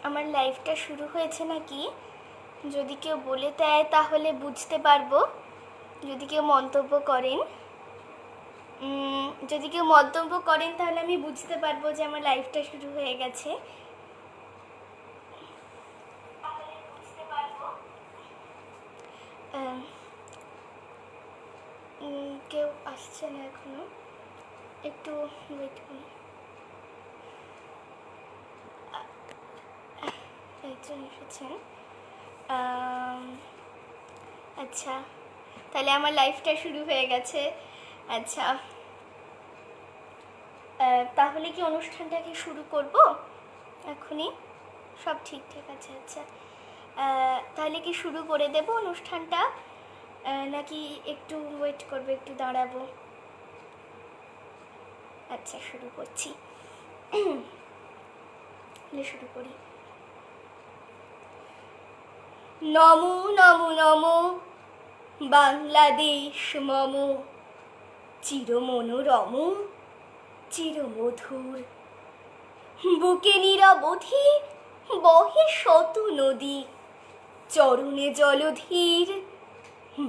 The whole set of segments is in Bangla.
আমার লাইফটা শুরু হয়েছে নাকি যদি কেউ বলে দেয় তাহলে বুঝতে পারবো। যদি কেউ মন্তব্য করেন তাহলে আমি বুঝতে পারবো যে আমার লাইফটা শুরু হয়ে গেছে। কেউ আসছে না এখনো, একটু ওয়েট করুন। একজন এসেছেন। আচ্ছা, তাহলে আমার লাইফটা শুরু হয়ে গেছে। আচ্ছা, তাহলে কি অনুষ্ঠানটাকে শুরু করব এখনই? সব ঠিকঠাক আছে। আচ্ছা, তাহলে কি শুরু করে দেব অনুষ্ঠানটা, নাকি একটু ওয়েট করবে, একটু দাঁড়াবো? আচ্ছা, শুরু করছি। শুরু করি। নমো নমো নমো বাংলাদেশ মম, চিরমনোরম চিরমধুর। বুকে নিরবধি বহে শত নদী, চরণে জলধীর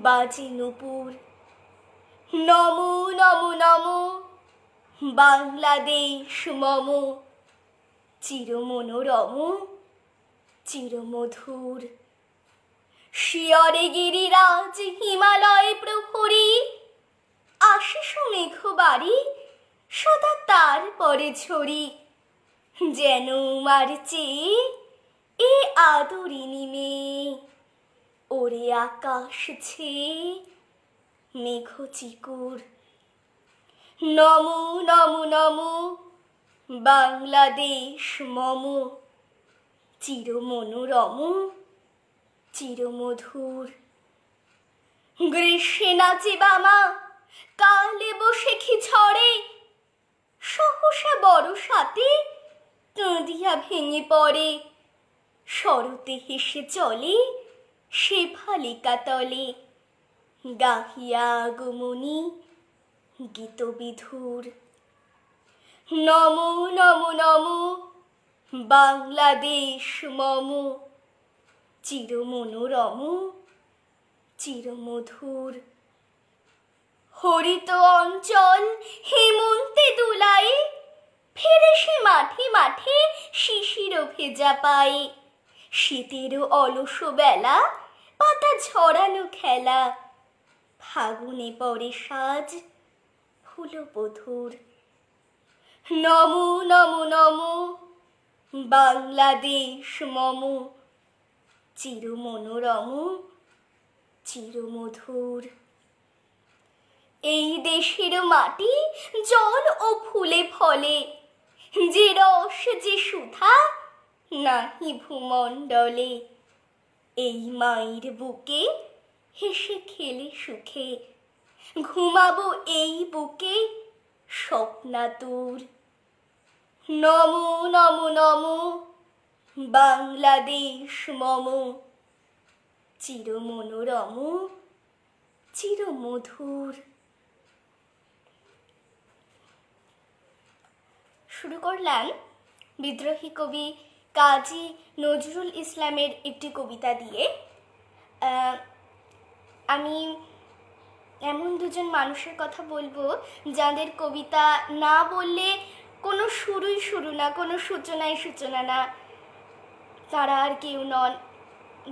বাজে নূপুর। নমো নমো নমো বাংলাদেশ মম, চিরমনোরম চিরমধুর। শিয়রে গিরিরাজ হিমালয় প্রহরী, আশিস মেঘবাড়ি সদা তার পরে ঝরি। যেন মারছে এ আদরিনী মেয়ে, ওরে আকাশ ছেয়ে মেঘ চিকুর। নমো নমো নমো বাংলাদেশ মম, চিরমনোরম চিরমধুর। গ্রীষ্মে নাচে বামা কালে বসে ঝড়ে, সহসা বরসাতে কাঁদিয়া ভেঙে পড়ে। শরতে হেসে চলে শেফালিকা তলে, গাহিয়া আগমনী গীতবিধুর। নমো নমো নমো বাংলাদেশ মম, চিরমনোরম চিরমধুর। হরিত অঞ্চল হেমন্তে দোলায়, ফেরে সে মাঠে মাঠে শিশির ভেজা পায়ে। শীতের অলস বেলা পাতা ঝরানো খেলা, ফাগুনে পরে সাজ ফুল বধুর। নমো নমো নমো বাংলাদেশ মম, চিরমনোরম চিরমধুর। এই দেশের মাটি জল ও ফুলে ফলে, যে রস যে সুধা নাহি ভূমণ্ডলে। এই মায়ের বুকে হেসে খেলে সুখে, ঘুমাবো এই বুকে স্বপ্নাতুর। নমো নমো নমো বাংলাদেশ মম, চিরমনোরম চিরমধুর। শুরু করলাম বিদ্রোহী কবি কাজী নজরুল ইসলামের একটি কবিতা দিয়ে। আমি এমন দুজন মানুষের কথা বলবো যাদের কবিতা না বললে কোনো শুরুই শুরু না, কোনো সূচনাই সূচনা না। তারা আর কেউ নন,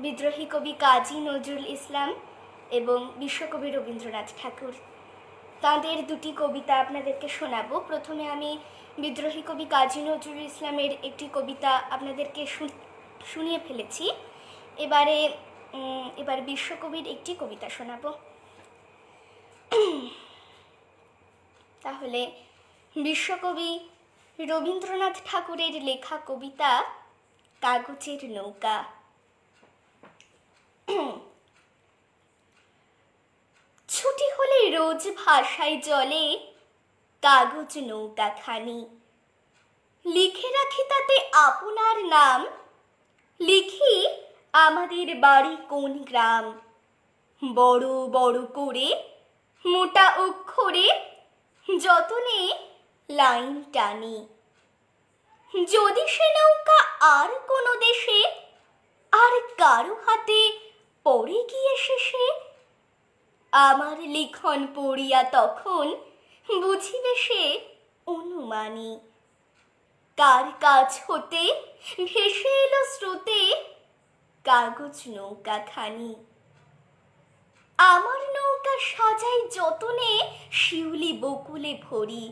বিদ্রোহী কবি কাজী নজরুল ইসলাম এবং বিশ্বকবি রবীন্দ্রনাথ ঠাকুর। তাঁদের দুটি কবিতা আপনাদেরকে শোনাবো। প্রথমে আমি বিদ্রোহী কবি কাজী নজরুল ইসলামের একটি কবিতা আপনাদেরকে শুনিয়ে ফেলেছি। এবার বিশ্বকবির একটি কবিতা শোনাবো। তাহলে বিশ্বকবি রবীন্দ্রনাথ ঠাকুরের লেখা কবিতা কাগজের নৌকা। ছুটি হলে রোজ ভাষায় জলে কাগজ নৌকা খানি, লিখে রাখি তাতে আপনার নাম, লিখি আমাদের বাড়ি কোন গ্রাম। বড় বড় করে মোটা অক্ষরে যতনে লাইন টানি, যদি সে নৌকা আর কোনো দেশে আর কারো হাতে পড়ে গিয়ে শেষে, আমার লিখন পড়িয়া তখন বুঝিবে সে অনুমানী, কার কাছ হতে ভেসে এলো স্রোতে কাগজ নৌকা খানি। আমার নৌকা সাজাই যতনে শিউলি বকুলে ভরি,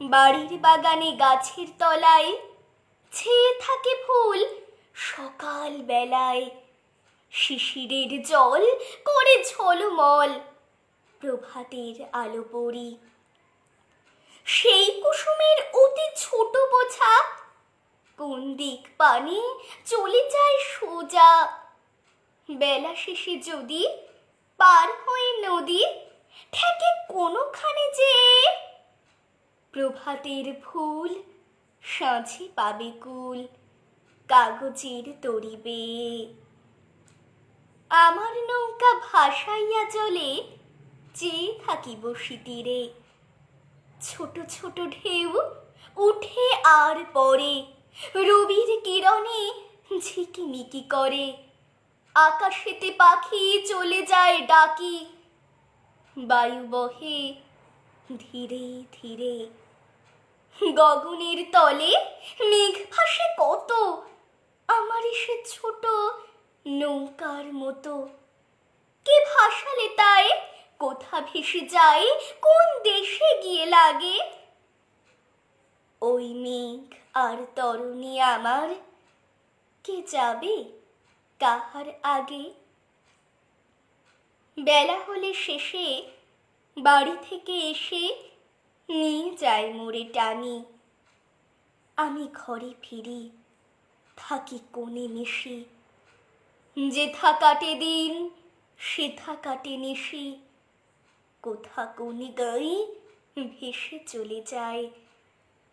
বাড়ির বাগানে গাছের তলায় ছেয়ে থাকে ফুল সকাল বেলায়, শিশিরের জল করে ঝলমল প্রভাতের আলো পড়ি। সেই কুসুমের অতি ছোট বোঝা কোন দিক পানে চলে যায় সোজা, বেলা শেষে যদি পার হয়ে নদী ঠেকে কোনোখানে যে, প্রভাতের ফুল সাঁঝে পাবে কুল কাগজের তরি বেয়ে। আমার নৌকা ভাসাইয়া জলে চেয়ে থাকি বসি তীরে, ছোট ছোট ঢেউ উঠে আর পরে রবির কিরণে ঝিকিমিকি করে, আকাশেতে পাখি চলে যায় ডাকি, বায়ু বহে ধীরে ধীরে। গগনের তলে মেঘ ভাসে কত, আমার সে ছোট নৌকার মতো, কে ভাসালে তাই কোথা ভেসে যায় কোন দেশে গিয়ে লাগে। ওই মেঘ আর তরুণী আমার কে যাবে কাহার আগে। বেলা হলে শেষে বাড়ি থেকে এসে নিয়ে যায় মোরে টানি, আমি ঘরে ফিরি থাকি কোণে মিশি, যেথা কাটে দিন সেথা কাটে নিশি, কোথা কোণে গাই ভেসে চলে যায়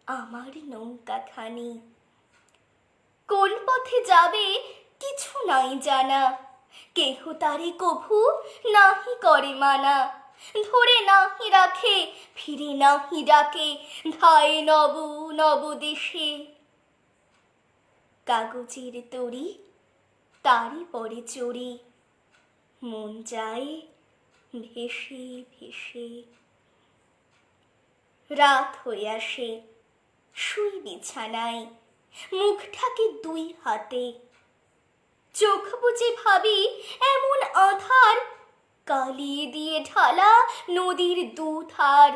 আমার নৌকা খানি। কোন পথে যাবে কিছু নাই জানা, কেহ তারে কভু নাহি করে মানা, ধরে নাহি রাখে ফিরে নাহি ডাকে ধায় নব নব দেশে। কাগজের তরি তারি পরে চড়ি, মন যায় ভেসে ভেসে। রাত হয়ে আসে, শুই বিছানায়, মুখ ঢাকি দুই হাতে, চোখ বুজে ভাবি এমন আধার কালিয়ে দিয়ে ঢালা নদীর দুধার,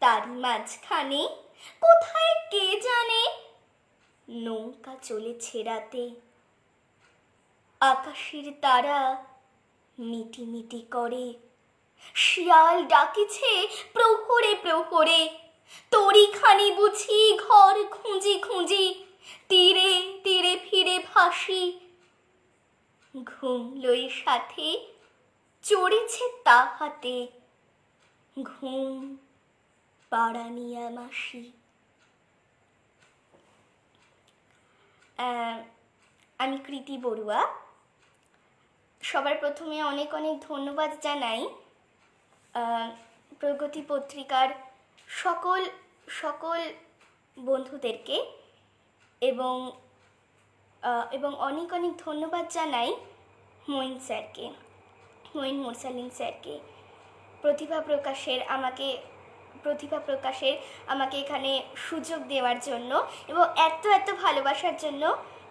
তারই মাঝখানে কোথায় কে জানে নৌকা চলেছে রাতে। আকাশের তারা মিটি মিটি করে, শিয়াল ডাকিছে প্রহরে প্রহরে, তরিখানি বুঝি ঘর খুঁজি খুঁজি, তীরে তীরে ফিরে ভাসি। ঘুম লয়ে সাথে চড়েছে তাহাতে, ঘুম পাড়ানিয়া মাসি। আমি কৃতি বড়ুয়া। সবার প্রথমে অনেক অনেক ধন্যবাদ জানাই প্রগতি পত্রিকার সকল সকল বন্ধুদেরকে, এবং এবং অনেক অনেক ধন্যবাদ জানাই মঈন স্যারকে, মঈন মুরসালিন স্যারকে প্রতিভা প্রকাশের আমাকে এখানে সুযোগ দেওয়ার জন্য, এবং এত এত ভালোবাসার জন্য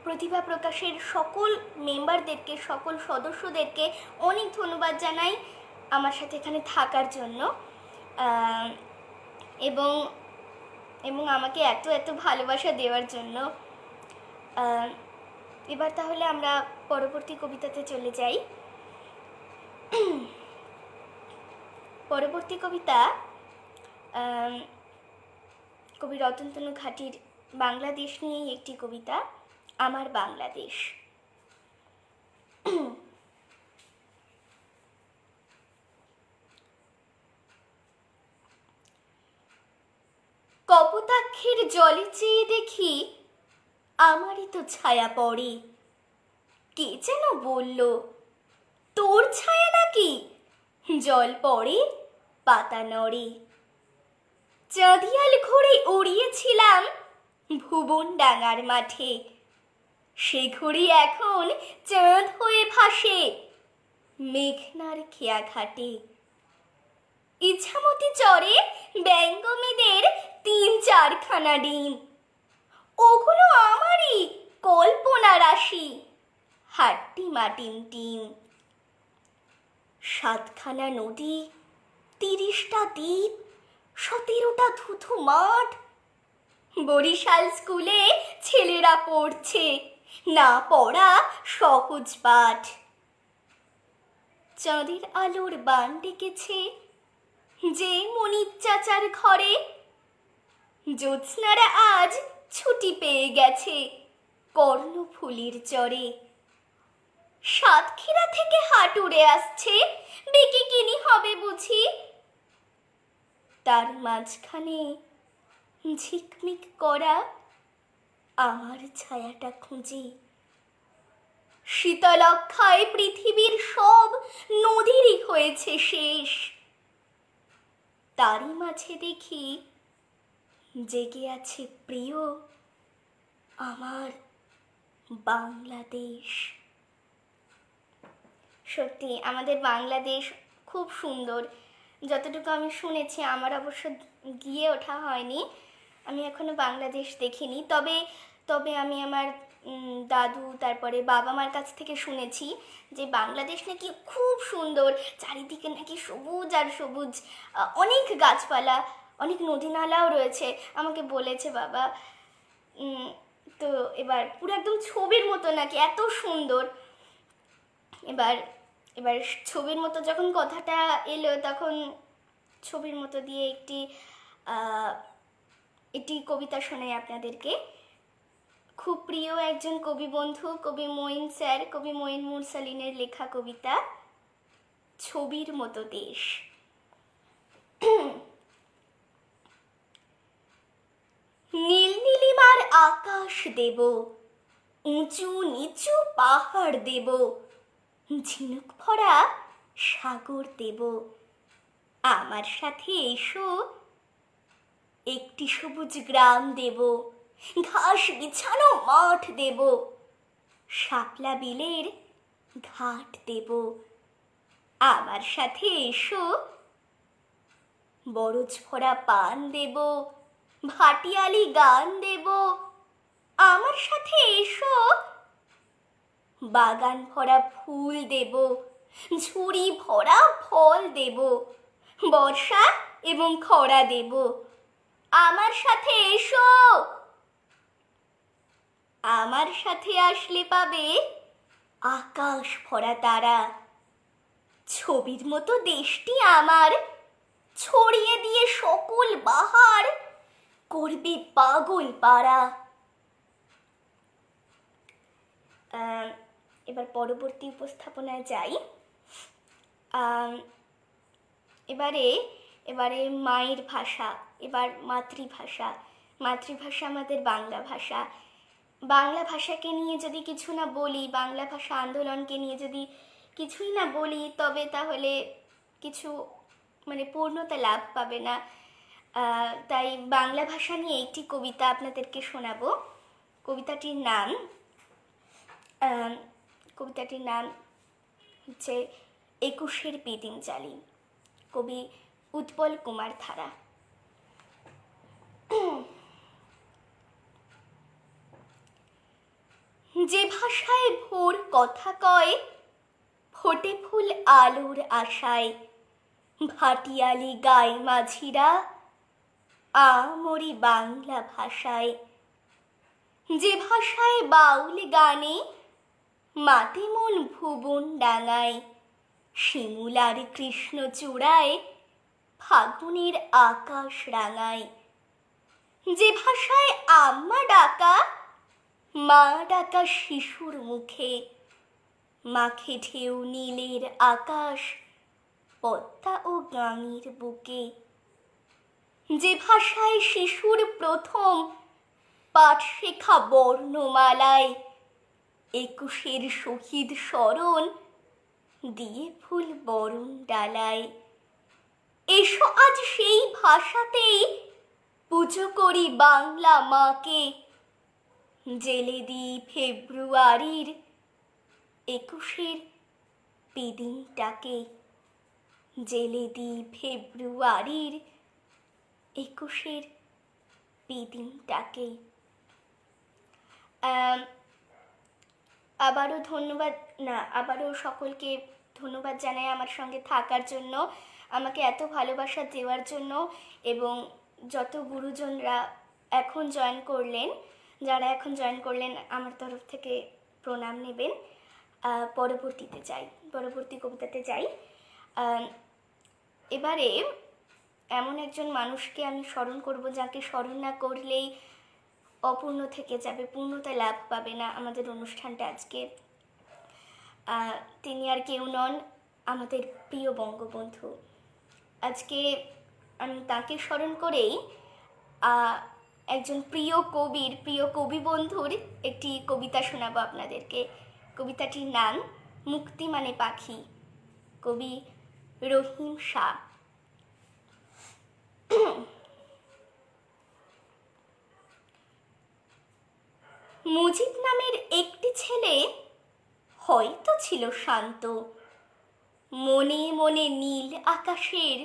প্রতিভা প্রকাশের সকল মেম্বারদেরকে, সকল সদস্যদেরকে অনেক ধন্যবাদ জানাই আমার সাথে এখানে থাকার জন্য, এবং এবং আমাকে এত এত ভালোবাসা দেওয়ার জন্য। এবার তাহলে আমরা পরবর্তী কবিতাতে চলে যাই। পরবর্তী কবিতা কবি রতনতনু ঘাটির বাংলাদেশ নিয়েই একটি কবিতা, আমার বাংলাদেশ। কপোতাক্ষের জলে চেয়ে দেখি আমারই তো ছায়া পড়ে, কে যেন বলল তোর ছায়া নাকি, জল পড়ে পাতা নড়ে। চাঁদিয়াল ঘুরে উড়িয়েছিলাম ভুবন ডাঙার মাঠে, সে ঘড়ি এখন চাঁদ হয়ে ভাসে মেঘনার খেয়া ঘাটে। ইছামতি চরে ব্যঙ্গমেদের ৩-৪খানা ডিম, ওগুলো আমারই কল্পনা রাশি, হাট্টি মাটিম টিম। ৭খানা নদী, ৩০টা দ্বীপ, ১৭টা ধুধু মাঠ, বরিশাল স্কুলে ছেলেরা পড়ছে না পড়া সহজ পাঠ। চাঁদের আলোর বান ডেকেছে যে মনির চাচার ঘরে, জ্যোৎস্নারা আজ ছুটি পেয়ে গেছে কর্ণফুলির চরে। সাতক্ষীরা থেকে হাট উড়ে আসছে, বিকিকিনি হবে বুঝি, তার মাঝখানে ঝিকমিক করা আমার ছায়াটা খুঁজি। শীতলক্ষায় পৃথিবীর সব নদীরই হয়েছে শেষ, তারই মাঝে দেখি জেগে আছে প্রিয় আমার বাংলাদেশ। সত্যি আমাদের বাংলাদেশ খুব সুন্দর, যতটুকু আমি শুনেছি, আমার অবশ্য গিয়ে ওঠা হয়নি, আমি এখনো বাংলাদেশ দেখিনি। তবে আমি আমার দাদু তারপরে বাবা মার কাছ থেকে শুনেছি যে বাংলাদেশ নাকি খুব সুন্দর, চারিদিকে নাকি সবুজ আর সবুজ, অনেক গাছপালা, অনেক নদী নালাও রয়েছে আমাকে বলেছে বাবা। তো এবার পুরো একদম ছবির মতো নাকি, এত সুন্দর। এবার ছবির মতো যখন কথাটা এলো, তখন ছবির মতো দিয়ে একটি কবিতা শোনাই আপনাদেরকে। খুব প্রিয় একজন কবি বন্ধু, কবি মঈন স্যার, কবি মঈন মুরসালিনের লেখা কবিতা, ছবির মতো দেশ। নীল নীলিমার আকাশ দেব, উঁচু নিচু পাহাড় দেব, ঝিনুক ভরা সাগর দেব। আমার সাথে এসো, একটি সবুজ গ্রাম দেব, ঘাস বিছানো মাঠ দেব, শাপলা বিলের ঘাট দেব। আমার সাথে এসো, বরজ ভরা পান দেব, ভাটিয়ালি গান দেব। আমার সাথে এসো, বাগান ভরা ফুল দেব, ঝুড়ি ভরা ফল দেব, বর্ষা এবং খরা দেব। আমার সাথে এসো, আমার সাথে আসলে পাবে আকাশ ভরা তারা। ছবির মতো দেশটি আমার ছড়িয়ে দিয়ে সকল বাহার করবে পাগল পাড়া। এবার পরবর্তী উপস্থাপনায় যাই। এবারে মায়ের ভাষা, এবার মাতৃভাষা আমাদের বাংলা ভাষা। বাংলা ভাষাকে নিয়ে যদি কিছু না বলি, বাংলা ভাষা আন্দোলনকে নিয়ে যদি কিছুই না বলি, তবে তাহলে কিছু পূর্ণতা লাভ পাবে না। তাই বাংলা ভাষা নিয়ে একটি কবিতা আপনাদেরকে শোনাবো। কবিতাটির নাম হচ্ছে ২১-এর পিদিমজালি, কবি উৎপল কুমার ধারা। যে ভাষায় ভোর কথা কয়, ফোটে ফুল আলোর আশায়, ভাটিয়ালি গায় মাঝিরা আমরি বাংলা ভাষায়। যে ভাষায় বাউল গানে মাতে মন ভুবন ডাঙায়, শিমুলার কৃষ্ণ চূড়ায় ফাগুনের আকাশ রাঙায়। যে ভাষায় আম্মা ডাকা, মা ডাকা শিশুর মুখে, মাখে ঢেউ নীলের আকাশ পদ্মা ও গাঙের বুকে। যে ভাষায় শিশুর প্রথম পাঠ শেখা বর্ণমালায়, ২১-এর শহীদ স্মরণ দিয়ে ফুল বরণ ডালায়। এসো আজ সেই ভাষাতেই পুজো করি বাংলা মাকে, জেলে দিই ফেব্রুয়ারির 21 বেদিনটাকে, জেলে দিই ফেব্রুয়ারির 21 বেদিনটাকে। আবারও ধন্যবাদ, না আবারও সকলকে ধন্যবাদ জানাই আমার সঙ্গে থাকার জন্য, আমাকে এত ভালোবাসা দেওয়ার জন্য, এবং যত গুরুজনরা এখন জয়েন করলেন, যারা এখন জয়েন করলেন আমার তরফ থেকে প্রণাম নেবেন। পরবর্তী কবিতাতে যাই। এবারে এমন একজন মানুষকে আমি স্মরণ করব যাকে স্মরণ না করলেই অপূর্ণ থেকে যাবে, পূর্ণতা লাভ পাবে না আমাদের অনুষ্ঠানটা আজকে। তিনি আর কেউ নন, আমাদের প্রিয় বঙ্গবন্ধু। আজকে আমি তাকে স্মরণ করেই একজন প্রিয় কবি বন্ধুর একটি কবিতা শোনাবো আপনাদেরকে। কবিতাটির নাম মুক্তি মানে পাখি, কবি রহিম শাহ। মুজিব নামের একটি ছেলে হয়তো ছিল শান্ত, মনে মনে নীল আকাশের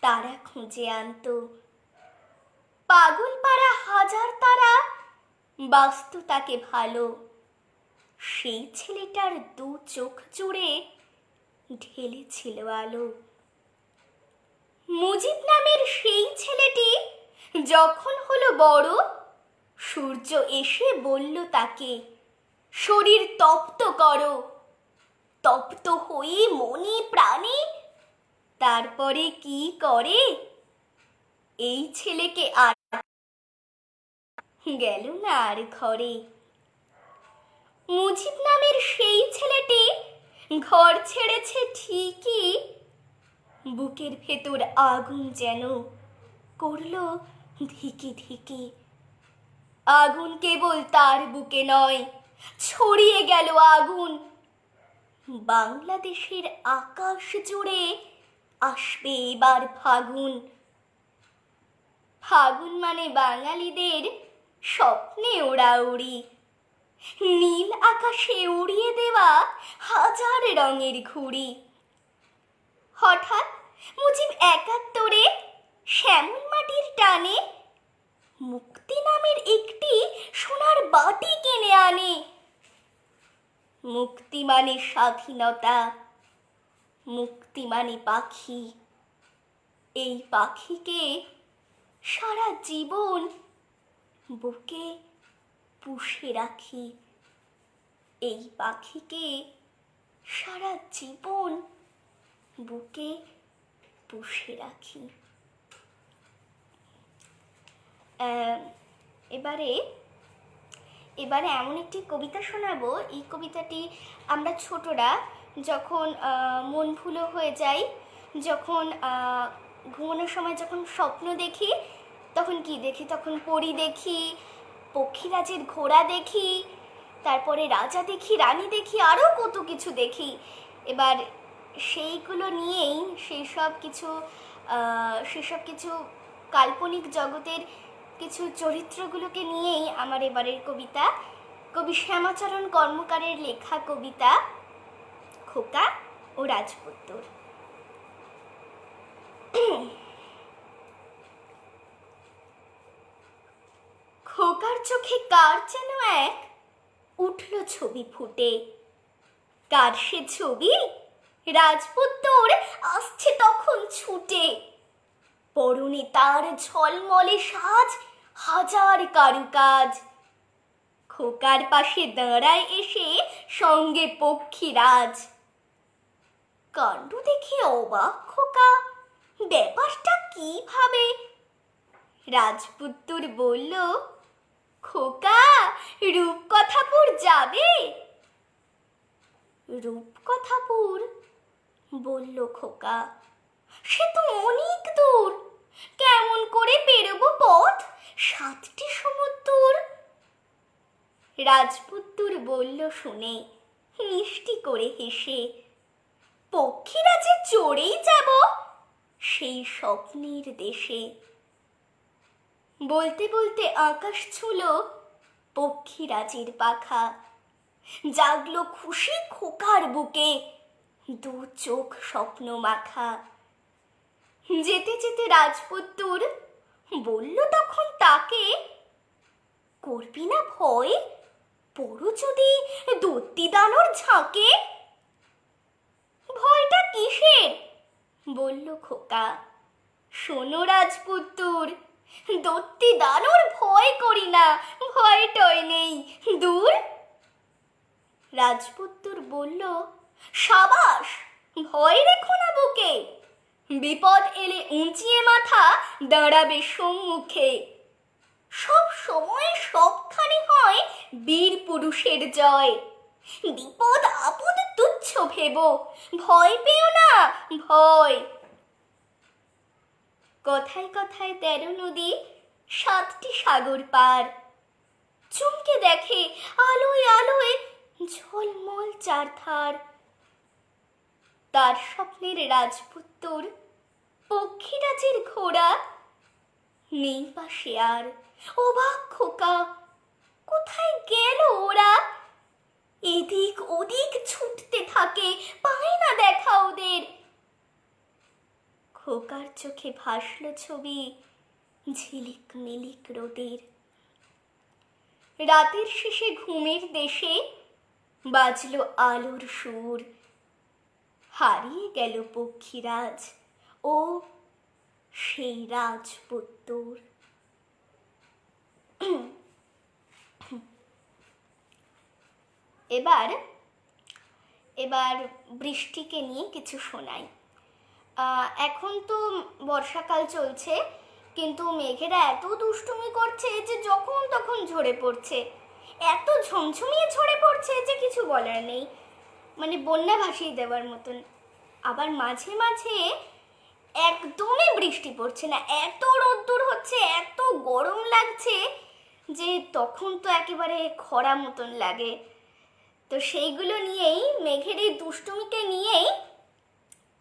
তারা খুঁজে আনত। পাগল পাড়া হাজার তারা বাস্তু তাকে ভালো, সেই ছেলেটার দু চোখ জুড়ে ঢেলেছিল আলো। মুজিব নামের সেই ছেলেটি যখন হলো বড়, সূর্য এসে বলল তাকে শরীর তপ্ত করো। তপ্ত হয়ে মনে প্রাণে তারপরে কি করে, এই ছেলেকে আর গেল না আর ঘরে। মুজিব নামের সেই ছেলেটি ঘর ছেড়েছে ঠিকই, বুকের ভেতর আগুন যেন করলো ধিকি ধিকি। আগুন কেবল তার বুকে নয়, ছড়িয়ে গেল আগুন বাংলাদেশের আকাশ জুড়ে। আসবে এবার ফাগুন, ফাগুন মানে বাঙালিদের স্বপ্নে ওড়াউড়ি, নীল আকাশে উড়িয়ে দেওয়া হাজার রঙের ঘুড়ি। হঠাৎ মুজিব 71 শ্যামল মাটির টানে মুক্তি নামের একটি সোনার বাটি কিনে আনে। মুক্তি মানে স্বাধীনতা, মুক্তি মানে পাখি। এই পাখিকে সারা জীবন বুকে পুষে রাখি, এই পাখিকে সারা জীবন বুকে পুষে রাখি। এবারে এমন একটি কবিতা শোনাবো, এই কবিতাটি আমরা ছোটরা যখন মন ভুলো হয়ে যাই, যখন ঘুমানোর সময় যখন স্বপ্ন দেখি, তখন কি দেখি, তখন পরী দেখি, পক্ষীরাজের ঘোড়া দেখি, তারপরে রাজা দেখি, রানী দেখি, আরও কত কিছু দেখি। এবার সেইগুলো নিয়েই সেসব কিছু কাল্পনিক জগতের কিছু চরিত্রগুলোকে নিয়েই আমার এবারের কবিতা, কবি শ্যামাচরণ কর্মকারের লেখা কবিতা খোকা ও রাজপুত্তর। খোকার চোখে কার যেন এক উঠল ছবি ফুটে। কার সে ছবি? রাজপুত্তর আসছে তখন ছুটে। পরনে তার ঝলমলে সাজ, হাজার কারুকাজ। খোকার পাশে দাঁড়ায় এসে সঙ্গে পক্ষীরাজ। কাণ্ড দেখে অবাক খোকা, ব্যাপারটা কি ভাবে। রাজপুত্তর বলল, খোকা রূপকথাপুর যাবে? রূপকথাপুর? বলল খোকা, সে তো অনেক দূর, কেমন করে পেরোবো পথ 7টি সমুদ্র। রাজপুত্তর বলল শুনে মিষ্টি করে হেসে, পক্ষীরাজে চড়েই যাব সেই স্বপ্নের দেশে। বলতে বলতে আকাশ ছুঁল পক্ষীরাজের পাখা। জাগলো খুশি খোকার বুকে, দু চোখ স্বপ্ন মাখা। যেতে যেতে রাজপুত্তুর বলল তখন তাকে, করবি না ভয়, পড়ো যদি দত্তি দানর ঝাঁকে। ভয়টা কিসের, বলল খোকা, শোনো রাজপুত্তুর, দত্তি দানর ভয় করি না, ভয় টয় নেই, দূর। রাজপুত্তুর বলল, সাবাস, ভয় রেখো না বুকে, বিপদ এলে উঁচিয়ে মাথা দাঁড়াবে সম্মুখে। সব সময় সবখানে হয় বীর পুরুষের জয়, বিপদ আপদ তুচ্ছ ভেবো, ভয় পেও না ভয়। কথায় কথায় 13 নদী, 7টি সাগর পার। চমকে দেখে আলোয় আলোয় ঝলমল চারধার। তার স্বপ্নের রাজপুত্তর পক্ষীরাজের ঘোড়া, নেই পাশে আর। অবাক খোকা, কোথায় গেল ওরা? এদিক ওদিক ছুটতে থাকে, পায় না দেখা ওদের। খোকার চোখে ভাসল ছবি ঝিলিক মিলিক রোদের। রাতের শেষে ঘুমের দেশে বাজলো আলোর সুর। হারিয়ে গেল পক্ষীরাজ ও সেই রাজপুত্তর। এবার এবার বৃষ্টিকে নিয়ে কিছু শোনাই। এখন তো বর্ষাকাল চলছে, কিন্তু মেঘেরা এত দুষ্টুমি করছে যে যখন তখন ঝরে পড়ছে, এত ঝমঝমিয়ে ঝরে পড়ছে যে কিছু বলার নেই, মানে বন্যা ভাসিয়ে দেওয়ার মতন। আবার মাঝে মাঝে একদমই বৃষ্টি পড়ছে না, এত রোদ্দুর হচ্ছে, এত গরম লাগছে যে তখন তো একেবারে খরা মতন লাগে। তো সেইগুলো নিয়েই, মেঘের এই দুষ্টুমিকে নিয়েই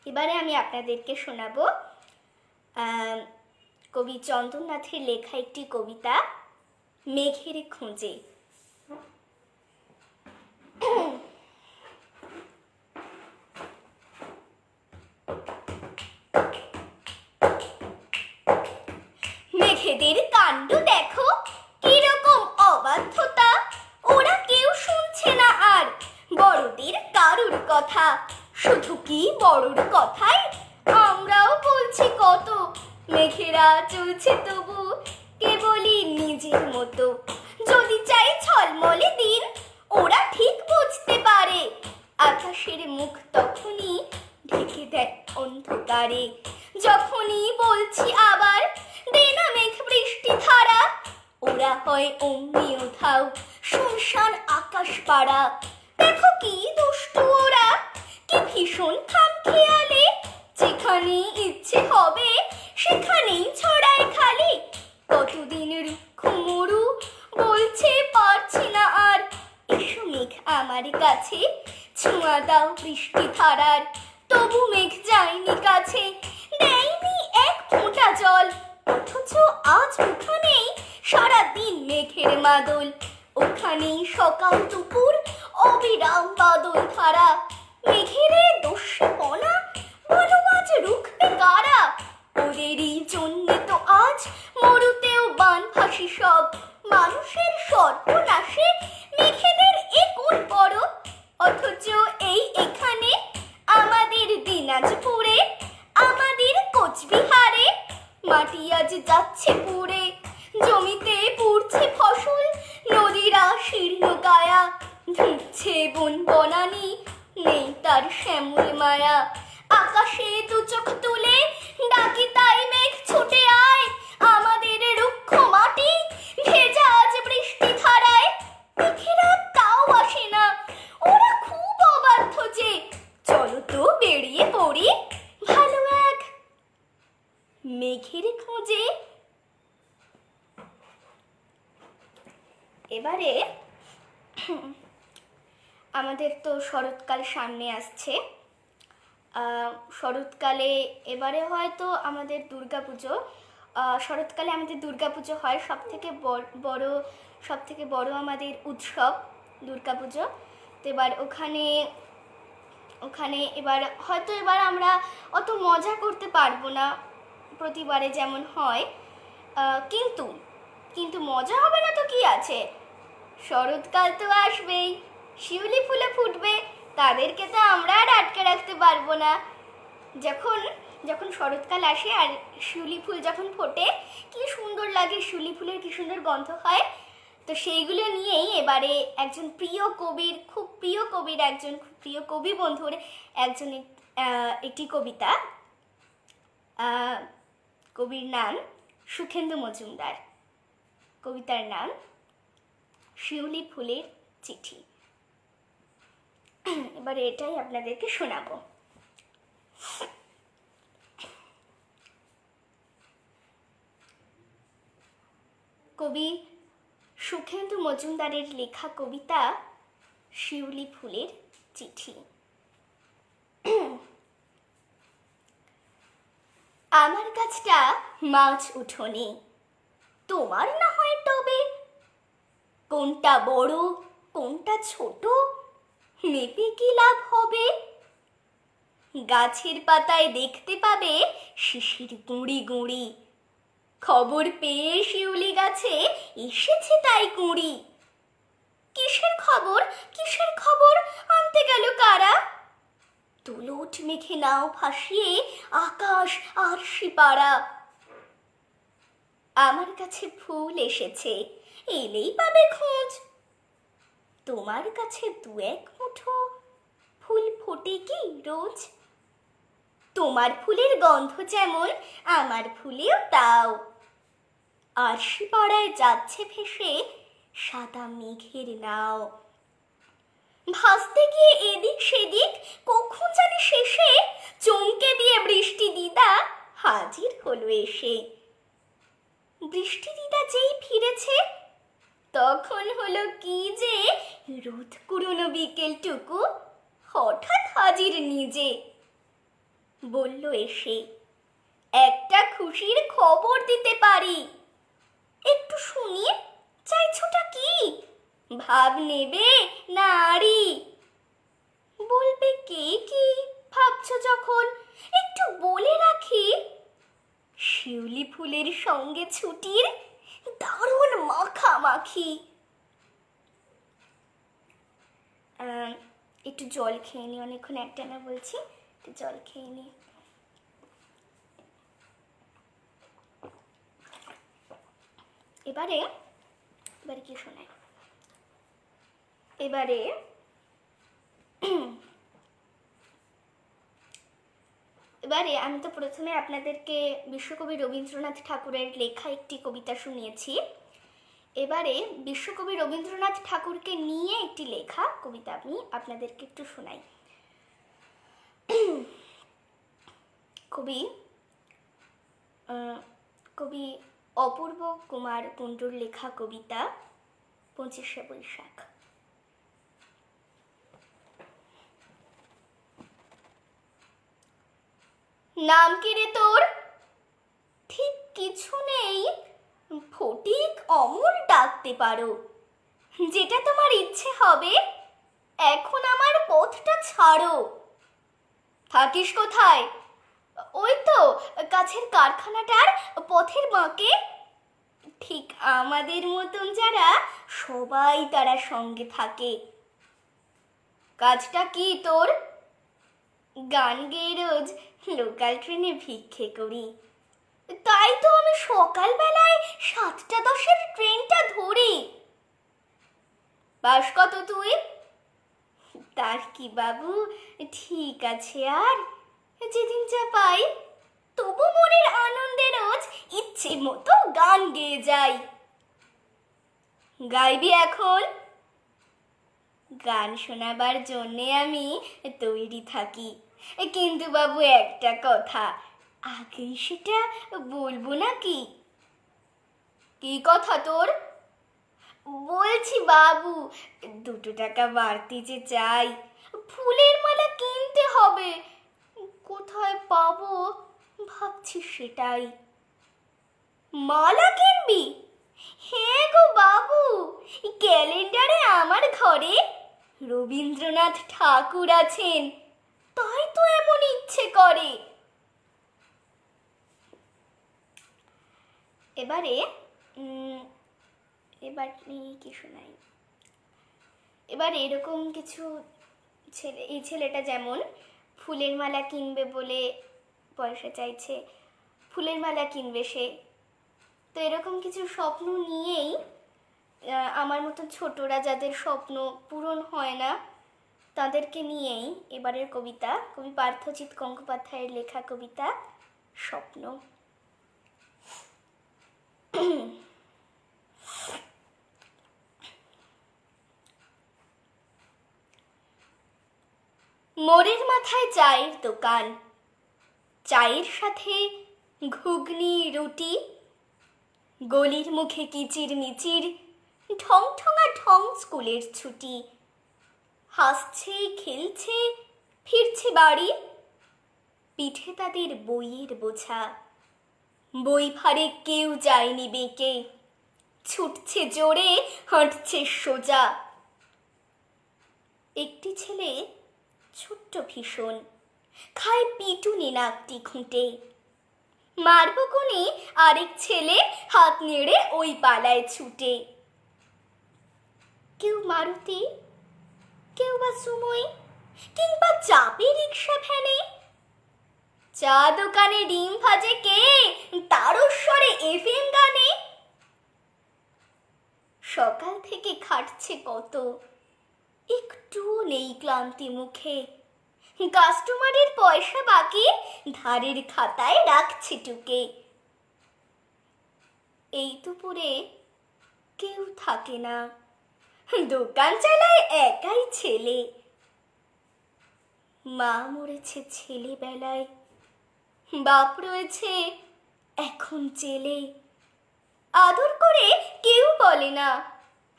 এবারে আমি আপনাদেরকে শোনাবো কবি চন্দননাথের লেখা একটি কবিতা, মেঘের খোঁজে। মেঘেদের কাণ্ড দেখো কিরকম অবাধ্যতা, ওরা কেউ শুনছে না আর বড়দের কারুর কথা। শুধু কি বড়র কথাই আমরাও বলছি কত, মেঘেরা চলছে তবু কেবলই নিজের মতো। যদি চাই ঝলমলে দিন, ওরা ঠিক বুঝতে পারে, আকাশের মুখ তখনই ঢেকে দেয় অন্ধকারে। যখনই বলছি আবার দে না মেঘ বৃষ্টি ধারা, ওরা হয় অমনি উধাও শুনশান আকাশ পাড়া। দেখো কি দুষ্টু ওরা, কি ভীষণ খামখেয়ালি, যেখানে ইচ্ছে হবে সেখানেই ছড়ায় খালি। কতদিন রুক্ষ মরু বলছে পারছি না আর, এসো মেঘ আমার কাছে ছোঁয়া দাও বৃষ্টি ধারার। তবু মেঘ যায়নি কাছে, দেয়নি এক ফোঁটা জল, অথচ আজ ওখানেই সারাদিন মেঘের মাদল। ওখানেই সকাল দুপুর অবিরাম বাদল ধারা। মেঘের দস্যুপনা বলো আজ রুখবে কারা? ওদেরই জন্যে তো আজ মরুতেও বানভাসি সব। মানুষের সর্বনাশে মেঘেদের এ কোন বড়, অথচ এই এখানে আমাদের দিনাজপুরে, আমাদের কোচবিহারে মাটি আজ যাচ্ছে পুড়ে। জমিতে পুড়ছে ফসল, নদীরা শীর্ণ কায়া, ধুঁকছে বন বনানি, নেই তার শ্যামল মায়া। আকাশে দু চোখ তুলে ডাকি তাই মেঘ ছুটে আয়, আমাদের রুক্ষ মাটি ভেজা আজ বৃষ্টি ধারায়। মেঘেরা তাও আসে না, ওরা খুব অবাধ্য যে, চলো তো বেরিয়ে পড়ি ভালো এক মেঘের খোঁজে। এবারে আমাদের তো শরৎকাল সামনে আসছে। শরৎকালে এবারে হয়তো আমাদের দুর্গাপুজো শরৎকালে আমাদের দুর্গাপুজো হয়, সব থেকে বড় আমাদের উৎসব দুর্গাপুজো। তো এবার ওখানে এবার হয়তো এবার আমরা অত মজা করতে পারবো না প্রতিবারে যেমন হয়, কিন্তু কিন্তু মজা হবে না তো কি আছে, শরৎকাল তো আসবেই, শিউলি ফুলে ফুটবে, তাদেরকে তো আমরা আর আটকে রাখতে পারবো না। যখন যখন শরৎকাল আসে আর শিউলি ফুল যখন ফোটে কি সুন্দর লাগে, শিউলি ফুলের কি সুন্দর গন্ধ হয়। তো সেইগুলো নিয়েই এবারে একজন খুব প্রিয় কবি বন্ধুর একটি কবিতা, কবির নাম সুখেন্দু মজুমদার, কবিতার নাম শিউলি ফুলের চিঠি। এবারে এটাই আপনাদেরকে শোনাবো। কবি সুখেন্দু মজুমদারের লেখা কবিতা শিউলি ফুলের চিঠি। আমার গাছটা মাছ উঠোনে, তোমার না হয় টবে, কোনটা বড় কোনটা ছোট মেপে কি লাভ হবে? গাছের পাতায় দেখতে পাবে শিশির গুঁড়ি গুঁড়ি, খবর পেয়ে শিউলি গাছে এসেছে তাই কুঁড়ি। কিসের খবর আনতে গেল কারা? তুলুট মেঘে নাও ভাসিয়ে আকাশ আর সিপাড়া। আমার কাছে ফুল এসেছে, এলেই পাবে খোঁজ, তোমার কাছে দু এক মুঠো ফুল ফোটে কি রোজ? তোমার ফুলের গন্ধ যেমন আমার ফুলেও তাও, আরশি পাড়ায় যাচ্ছে ভেসে সাদা মেঘের নাও। ভাসতে গিয়ে এদিক সেদিক কখন জানি শেষে চমকে দিয়ে বৃষ্টি দিদা হাজির হলো এসে। বৃষ্টি দিদা যেই ফিরেছে তখন হলো কি যে রোদ কুড়োনো বিকেলটুকু হঠাৎ হাজির নিজে। বলল এসে, একটা খুশির খবর দিতে পারি, একটু শুনি চাইছোটা কি, ভাব নেবে না আড়ি? বলবে কে কি ভাবছো যখন একটু বলে রাখি, শিউলি ফুলের সঙ্গে ছুটির দারুণ মাখামাখি। একটু জল খেয়ে নি, অনেকক্ষণ একটানা বলছি, একটু জল খেয়ে নি। এবারে কি শোনায়? এবারে আমি তো প্রথমে আপনাদেরকে বিশ্বকবি রবীন্দ্রনাথ ঠাকুরের লেখা একটি কবিতা শুনিয়েছি। এবারে বিশ্বকবি রবীন্দ্রনাথ ঠাকুরকে নিয়ে একটি লেখা কবিতা আমি আপনাদেরকে একটু শোনাই। কবি অপূর্ব কুমার কুণ্ডুর লেখা কবিতা 25শে বৈশাখ। নাম কি রে তোর? ঠিক কিছু নেই, ফটিক অমর ডাকতে পারো, যেটা তোমার ইচ্ছে হবে এখন আমার পথটা ছাড়ো। থাকিস কোথায়? ওই তো কাছের কারখানাটার পথের বাঁকে, ঠিক আমাদের মতন যারা সবাই তারা সঙ্গে থাকে। কাজটা কি তোর? গান গেয়ে রোজ লোকাল ট্রেনে ভিক্ষে করি, তাই তো আমি সকালবেলায় 7:10 ট্রেনটা ধরি। বাস কত তুই? তার কি বাবু, ঠিক আছে আর যেদিন যা পাই, তবু মনের আনন্দে রোজ ইচ্ছে মতো গান গেয়ে যাই। গাইবি এখন? গান শোনাবার জন্যে আমি তৈরি থাকি, কিন্তু বাবু একটা কথা, আগেই সেটা বলবো নাকি? কি কথা তোর? বলছি বাবু, 2 টাকা বাড়তি যে চাই, ফুলের মালা কিনতে হবে, কোথায় পাবো ভাবছি সেটাই। মালা কিনবি? হ্যাঁ গো বাবু, ক্যালেন্ডারে আমার ঘরে রবীন্দ্রনাথ ঠাকুর আছেন, তাই তো এমন ইচ্ছে করে। এবারে এবার কি শোনাই, এবার এরকম কিছু ছেলে, এই ছেলেটা যেমন ফুলের মালা কিনবে বলে পয়সা চাইছে, ফুলের মালা কিনবে সে, তো এরকম কিছু স্বপ্ন নিয়েই আমার মতো ছোটরা যাদের স্বপ্ন পূরণ হয় না তাদেরকে নিয়েই এবারের কবিতা, কবি পার্থজিৎ গঙ্গোপাধ্যায়ের লেখা কবিতা স্বপ্ন। মোড়ের মাথায় চায়ের দোকান, চায়ের সাথে ঘুগনি রুটি, গলির মুখে কিচির মিচির, ঠং ঠঙা ঠং স্কুলের ছুটি, হাসছে খেলছে ফিরছে বাড়ি, পিঠে তাদের বইয়ের বোঝা, বই ফাড়ে কেউ যায়নি বেঁকে, ছুটছে জোরে হাঁটছে সোজা। একটি ছেলে ছোট্ট ভীষণ, খায় পিটুনি নাকটি খুঁটে, মারব কোণে আরেক ছেলে হাত নেড়ে ওই পালায় ছুটে। কেউ মারুতি, কেউ বা সুমোই, কিংবা চাপে রিক্সা ভ্যানে, চা দোকানে ডিম ভাজে কে তারস্বরে এফএম গানে। সকাল থেকে খাটছে কত, একটুও নেই ক্লান্তি মুখে, কাস্টমারের পয়সা বাকি ধারের খাতায় রাখছে টুকে। এই দুপুরে কেউ থাকে না, দোকান চালায় একাই ছেলে, মা মরেছে ছেলেবেলায়, বাপ রয়েছে এখন জেলে। আদর করে কেউ বলে না,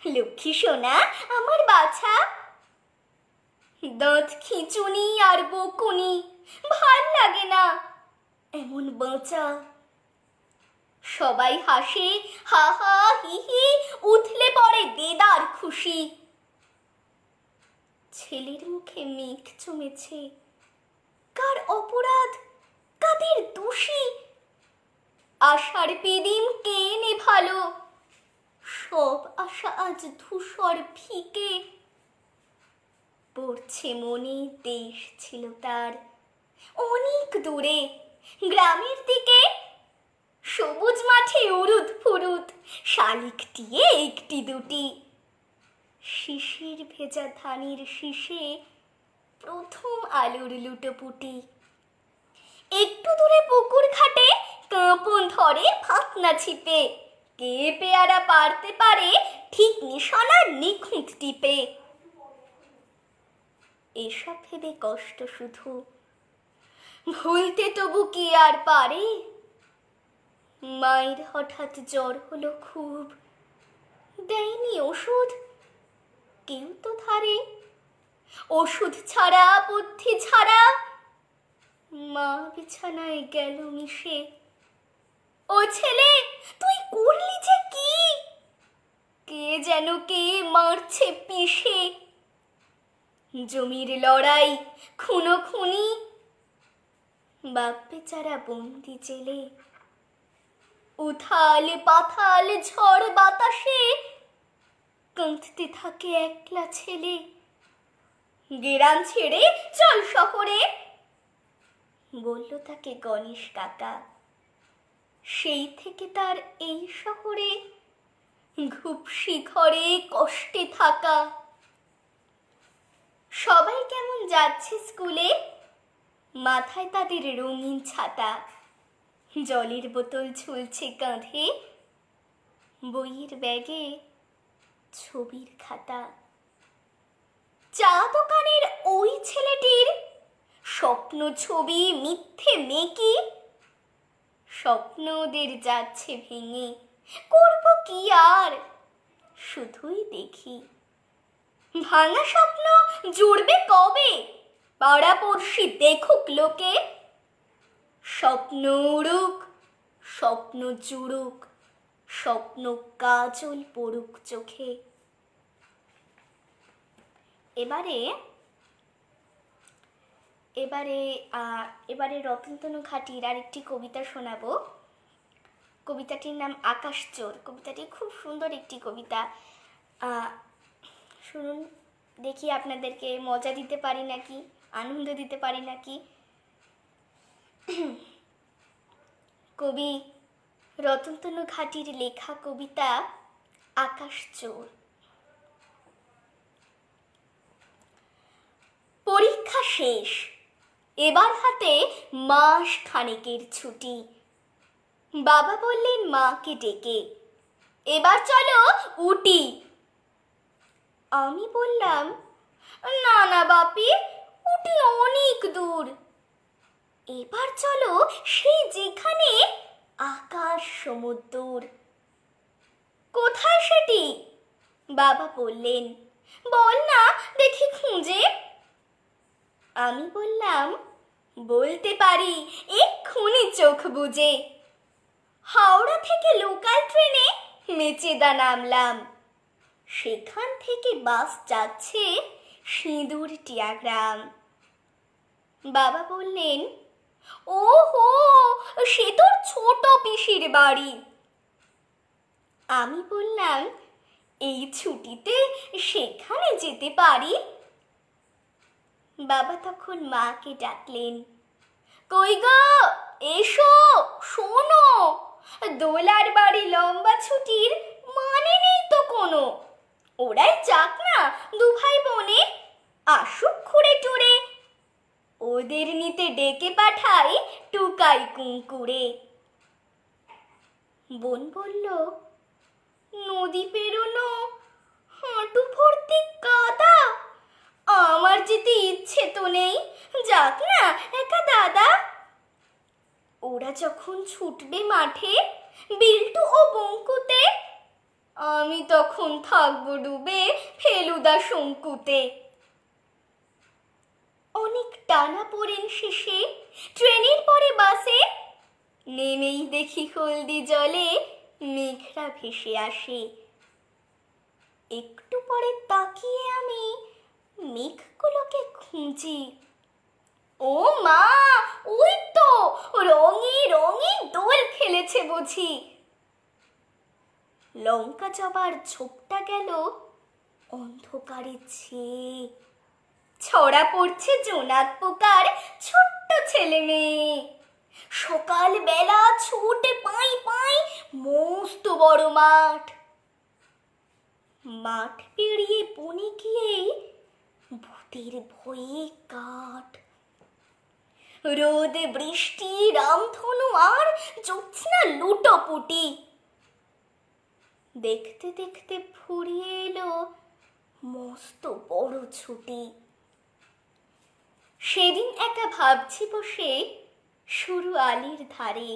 লক্ষ্মী সোনা আমার বাছা। দাঁত খিঁচুনি আর বকুনি, ভাল লাগে না এমন বাঁচা। সবাই হাসে হা হা হি হি, উঠলে পড়ে দেদার খুশি। ছেলের মুখে মেঘ জমেছে, কার অপরাধ কাদের দোষী, আশার পেদিম কে নেভালো, সব আশা আজ ধূসর ফিকে। পড়ছে মনে দেশ ছিল তার অনেক দূরে, গ্রামের দিকে, সবুজ মাঠে উরুদ ফুরুদ, শালিক টিয়ে একটি দুটি, শিশির ভেজা ধানের শীষে প্রথম আলোর লুটোপুটি। একটু দূরে পুকুর ঘাটে কাঁপন ধরে ফাতনা ছিপে, কে পেয়ারা পারতে পারে ঠিক নিশানার নিখুঁত টিপে। এসব ভেবে কষ্ট শুধু, ভুলতে তবু কি আর পারে। মায়ের হঠাৎ জ্বর হলো খুব, দেয়নি ওষুধ কেউ তো ধারে, ওষুধ ছাড়া বুদ্ধি ছাড়া মা বিছানায় গেল মিশে। ও ছেলে তুই করলি যে কি, কে যেন কে মারছে পিষে। জমির লড়াই খুনোখুনি, বাপ বেচারা বন্দি জেলে। উথাল পাথাল ঝড় বাতাসে কাঁদতে থাকে একলা ছেলে। গ্রাম ছেড়ে চল শহরে, বলল তাকে গণেশ কাকা। সেই থেকে তার এই শহরে ঘুপসি ঘরে কষ্টে থাকা। সবাই কেমন যাচ্ছে স্কুলে, মাথায় তাদের রঙিন ছাতা, জলের বোতল ঝুলছে কাঁধে, বইয়ের ব্যাগে ছবির খাতা। চা দোকানের ওই ছেলেটির স্বপ্ন ছবি মিথ্যে মেকি, স্বপ্ন ওদের যাচ্ছে ভেঙে, করব কি আর শুধুই দেখি। ভাঙা স্বপ্ন জুড়বে কবে, পাড়া পড়শি দেখুক লোকে। স্বপ্ন উড়ুক স্বপ্ন জুড়ুক, স্বপ্ন কাজল পড়ুক চোখে। এবারে এবারে এবারে রতনতনু ঘাটির আরেকটি কবিতা শোনাবো। কবিতাটির নাম আকাশ চোর। কবিতাটি খুব সুন্দর একটি কবিতা। শুনুন, দেখি আপনাদেরকে মজা দিতে পারি নাকি, আনন্দ দিতে পারি নাকি। কবি রতনতনু ঘাটির লেখা কবিতা আকাশ চোর। পরীক্ষা শেষ, এবার হাতে মাস খানেকের ছুটি। বাবা বললেন মাকে ডেকে, এবার চলো উটি। আমি বললাম, না না বাপি, উটি অনেক দূর। এবার চলো সেই যেখানে আকাশ সমুদ্র। কোথায় সেটি? বাবা বললেন, বল না দেখি খুঁজে। আমি বললাম, বলতে পারি এক্ষুনি চোখ বুজে। হাওড়া থেকে লোকাল ট্রেনে মেচেদা নামলাম। সেখান থেকে বাস যাচ্ছে সিঁদুর টিয়াগ্রাম। বাবা বললেন, ও হো, সে তোর ছোট পিসির বাড়ি। আমি বললাম, এই ছুটিতে সেখানে যেতে পারি। বাবা তখন মাকে ডাকলেন, কই গো, এসো, শোনো, দোলার বাড়ি লম্বা ছুটির মানে নেই তো কোনো। ওরাই যাক না দু ভাই বোনে, আসুক ঘুরে টুরে। ওদের নিতে ডেকে পাঠাই টুকাই কুঁকুড়ে। বোন বলল, নদী পেরোনো, হাঁটু ভর্তি কাদা, আমার যেতে ইচ্ছে তো নেই, যাক না একা দাদা। ওরা যখন ছুটবে মাঠে বিল্টু ও বঙ্কুতে, আমি তখন থাকবো ডুবে ফেলুদা শঙ্কুতে। অনেক টানা পড়েন শেষে ট্রেনের পরে বাসে, নেমেই দেখি হলদি জলে মেঘরা ভেসে আসে। একটু পরে তাকিয়ে আমি মেঘগুলোকে খুঁজি। ও মা, ওই তো রঙে রঙে দোল খেলেছে বুঝি। লঙ্কা জবার ঝোপটা গেল অন্ধকারে ছেয়ে। ছড়া পড়ছে জোনাক পোকার ছোট্ট ছেলে মেয়ে। সকাল বেলা ছুটে পাই পাই মস্ত বড় মাঠ। মাঠ পেরিয়ে বনে গিয়েই ভূতের ভয়ে কাঠ। রোদ বৃষ্টি রামধনু আর জ্যোৎস্না লুটোপুটি। দেখতে দেখতে ফুরিয়ে এলো মস্ত বড় ছুটি। সেদিন একা ভাবছি বসে সরু আলির ধারে,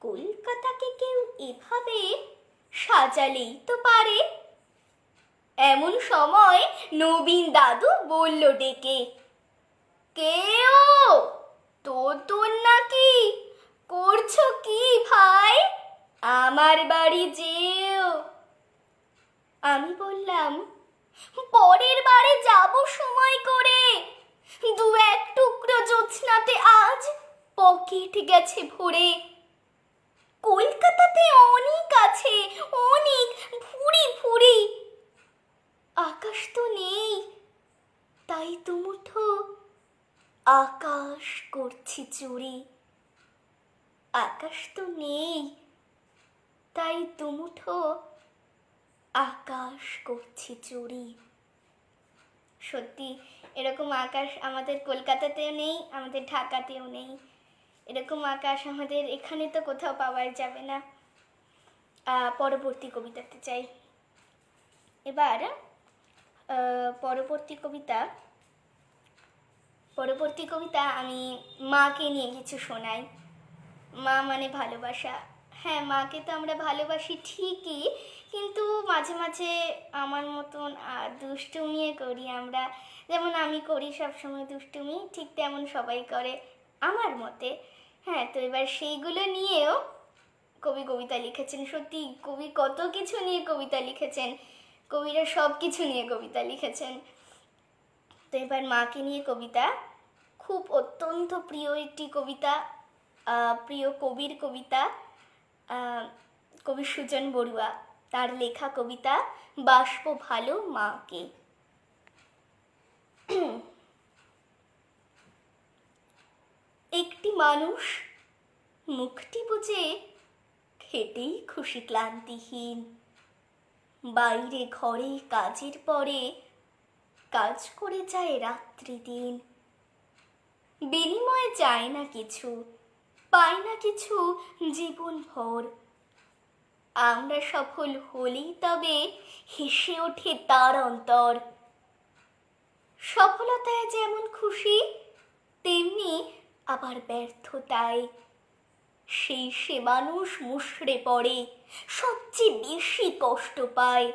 কলকাতাকে কেউ এভাবে সাজালেই তো পারে। এমন সময় নবীন দাদু বলল ডেকে, কেও তোর নাকি, করছো কি ভাই, আমার বাড়ি যেও। আমি বললাম, পরের বারে যাব সময় করে, দু এক টুকরো জ্যোৎস্নাতে আজ পকেট গেছে ভরে। কলকাতাতে অনেক আছে, অনেক ভুরি ভুরি। আকাশ তো নেই, তাই তো মুঠো আকাশ করছি চুরি। আকাশ তো নেই, তাই দুমুঠো আকাশ করছি চুরি। সত্যি এরকম আকাশ আমাদের কলকাতাতেও নেই, আমাদের ঢাকাতেও নেই। এরকম আকাশ আমাদের এখানে তো কোথাও পাওয়াই যাবে না। পরবর্তী কবিতাতে চাই। এবার পরবর্তী কবিতা আমি মাকে নিয়ে কিছু শোনাই। মা মানে ভালোবাসা। হ্যাঁ, মাকে তো আমরা ভালোবাসি ঠিকই, কিন্তু মাঝে মাঝে আমার মতন দুষ্টুমিয়ে করি আমরা। যেমন আমি করি সবসময় দুষ্টুমি, ঠিক তেমন সবাই করে আমার মতে। হ্যাঁ, তো এবার সেইগুলো নিয়েও কবি কবিতা লিখেছেন। সত্যি কবি কত কিছু নিয়ে কবিতা লিখেছেন, কবিরা সব কিছু নিয়ে কবিতা লিখেছেন। তো এবার মাকে নিয়ে কবিতা, খুব অত্যন্ত প্রিয় একটি কবিতা, প্রিয় কবির কবিতা, কবি সুজন বড়ুয়া, তার লেখা কবিতা বাসবো ভালো মাকে। একটি মানুষ মুখটি বুঝে খেটেই খুশি ক্লান্তিহীন, বাইরে ঘরে কাজের পরে কাজ করে যায় রাত্রি দিন। বিনিময়ে চায় না কিছু, পায় না কিছু জীবন ভর। আমরা সফল হলেই তবে হেসে ওঠে তার অন্তর। সফলতায় যেমন খুশি, তেমনি আবার ব্যর্থতায়। সেই সে মানুষ মুষড়ে পড়ে, সবচেয়ে বেশি কষ্ট পায়।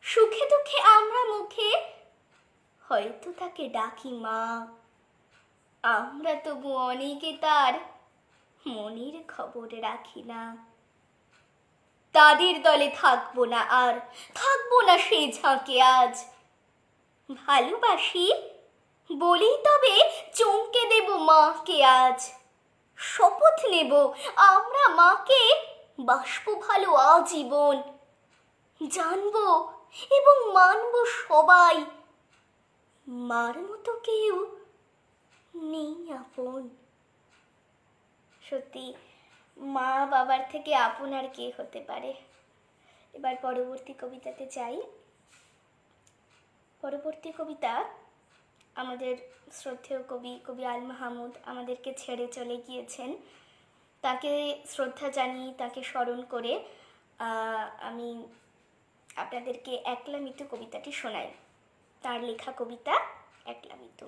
সুখে দুঃখে আমরা মুখে হয়তো তাকে ডাকি মা, আমরা তবু অনেকে তার মনের খবর রাখি না। তাদের দলে থাকবো না আর, থাকবো না সেই ঝাঁকে আজ। ভালোবাসি বলেই তবে চমকে দেব মাকে আজ। শপথ নেব আমরা মাকে বাসবো ভালো আজীবন। জানবো এবং মানব সবাই, মার মতো কেউ নেই আপন। সত্যি মা বাবার থেকে আপন আর কে হতে পারে। এবার পরবর্তী কবিতাতে যাই। পরবর্তী কবিতা আমাদের শ্রদ্ধেয় কবি আল মাহমুদ আমাদেরকে ছেড়ে চলে গিয়েছেন। তাকে শ্রদ্ধা জানিয়ে, তাকে স্মরণ করে আমি আপনাদেরকে একলা মৃত্যু কবিতাটি শোনাই। তার লেখা কবিতা একলা মৃত্যু।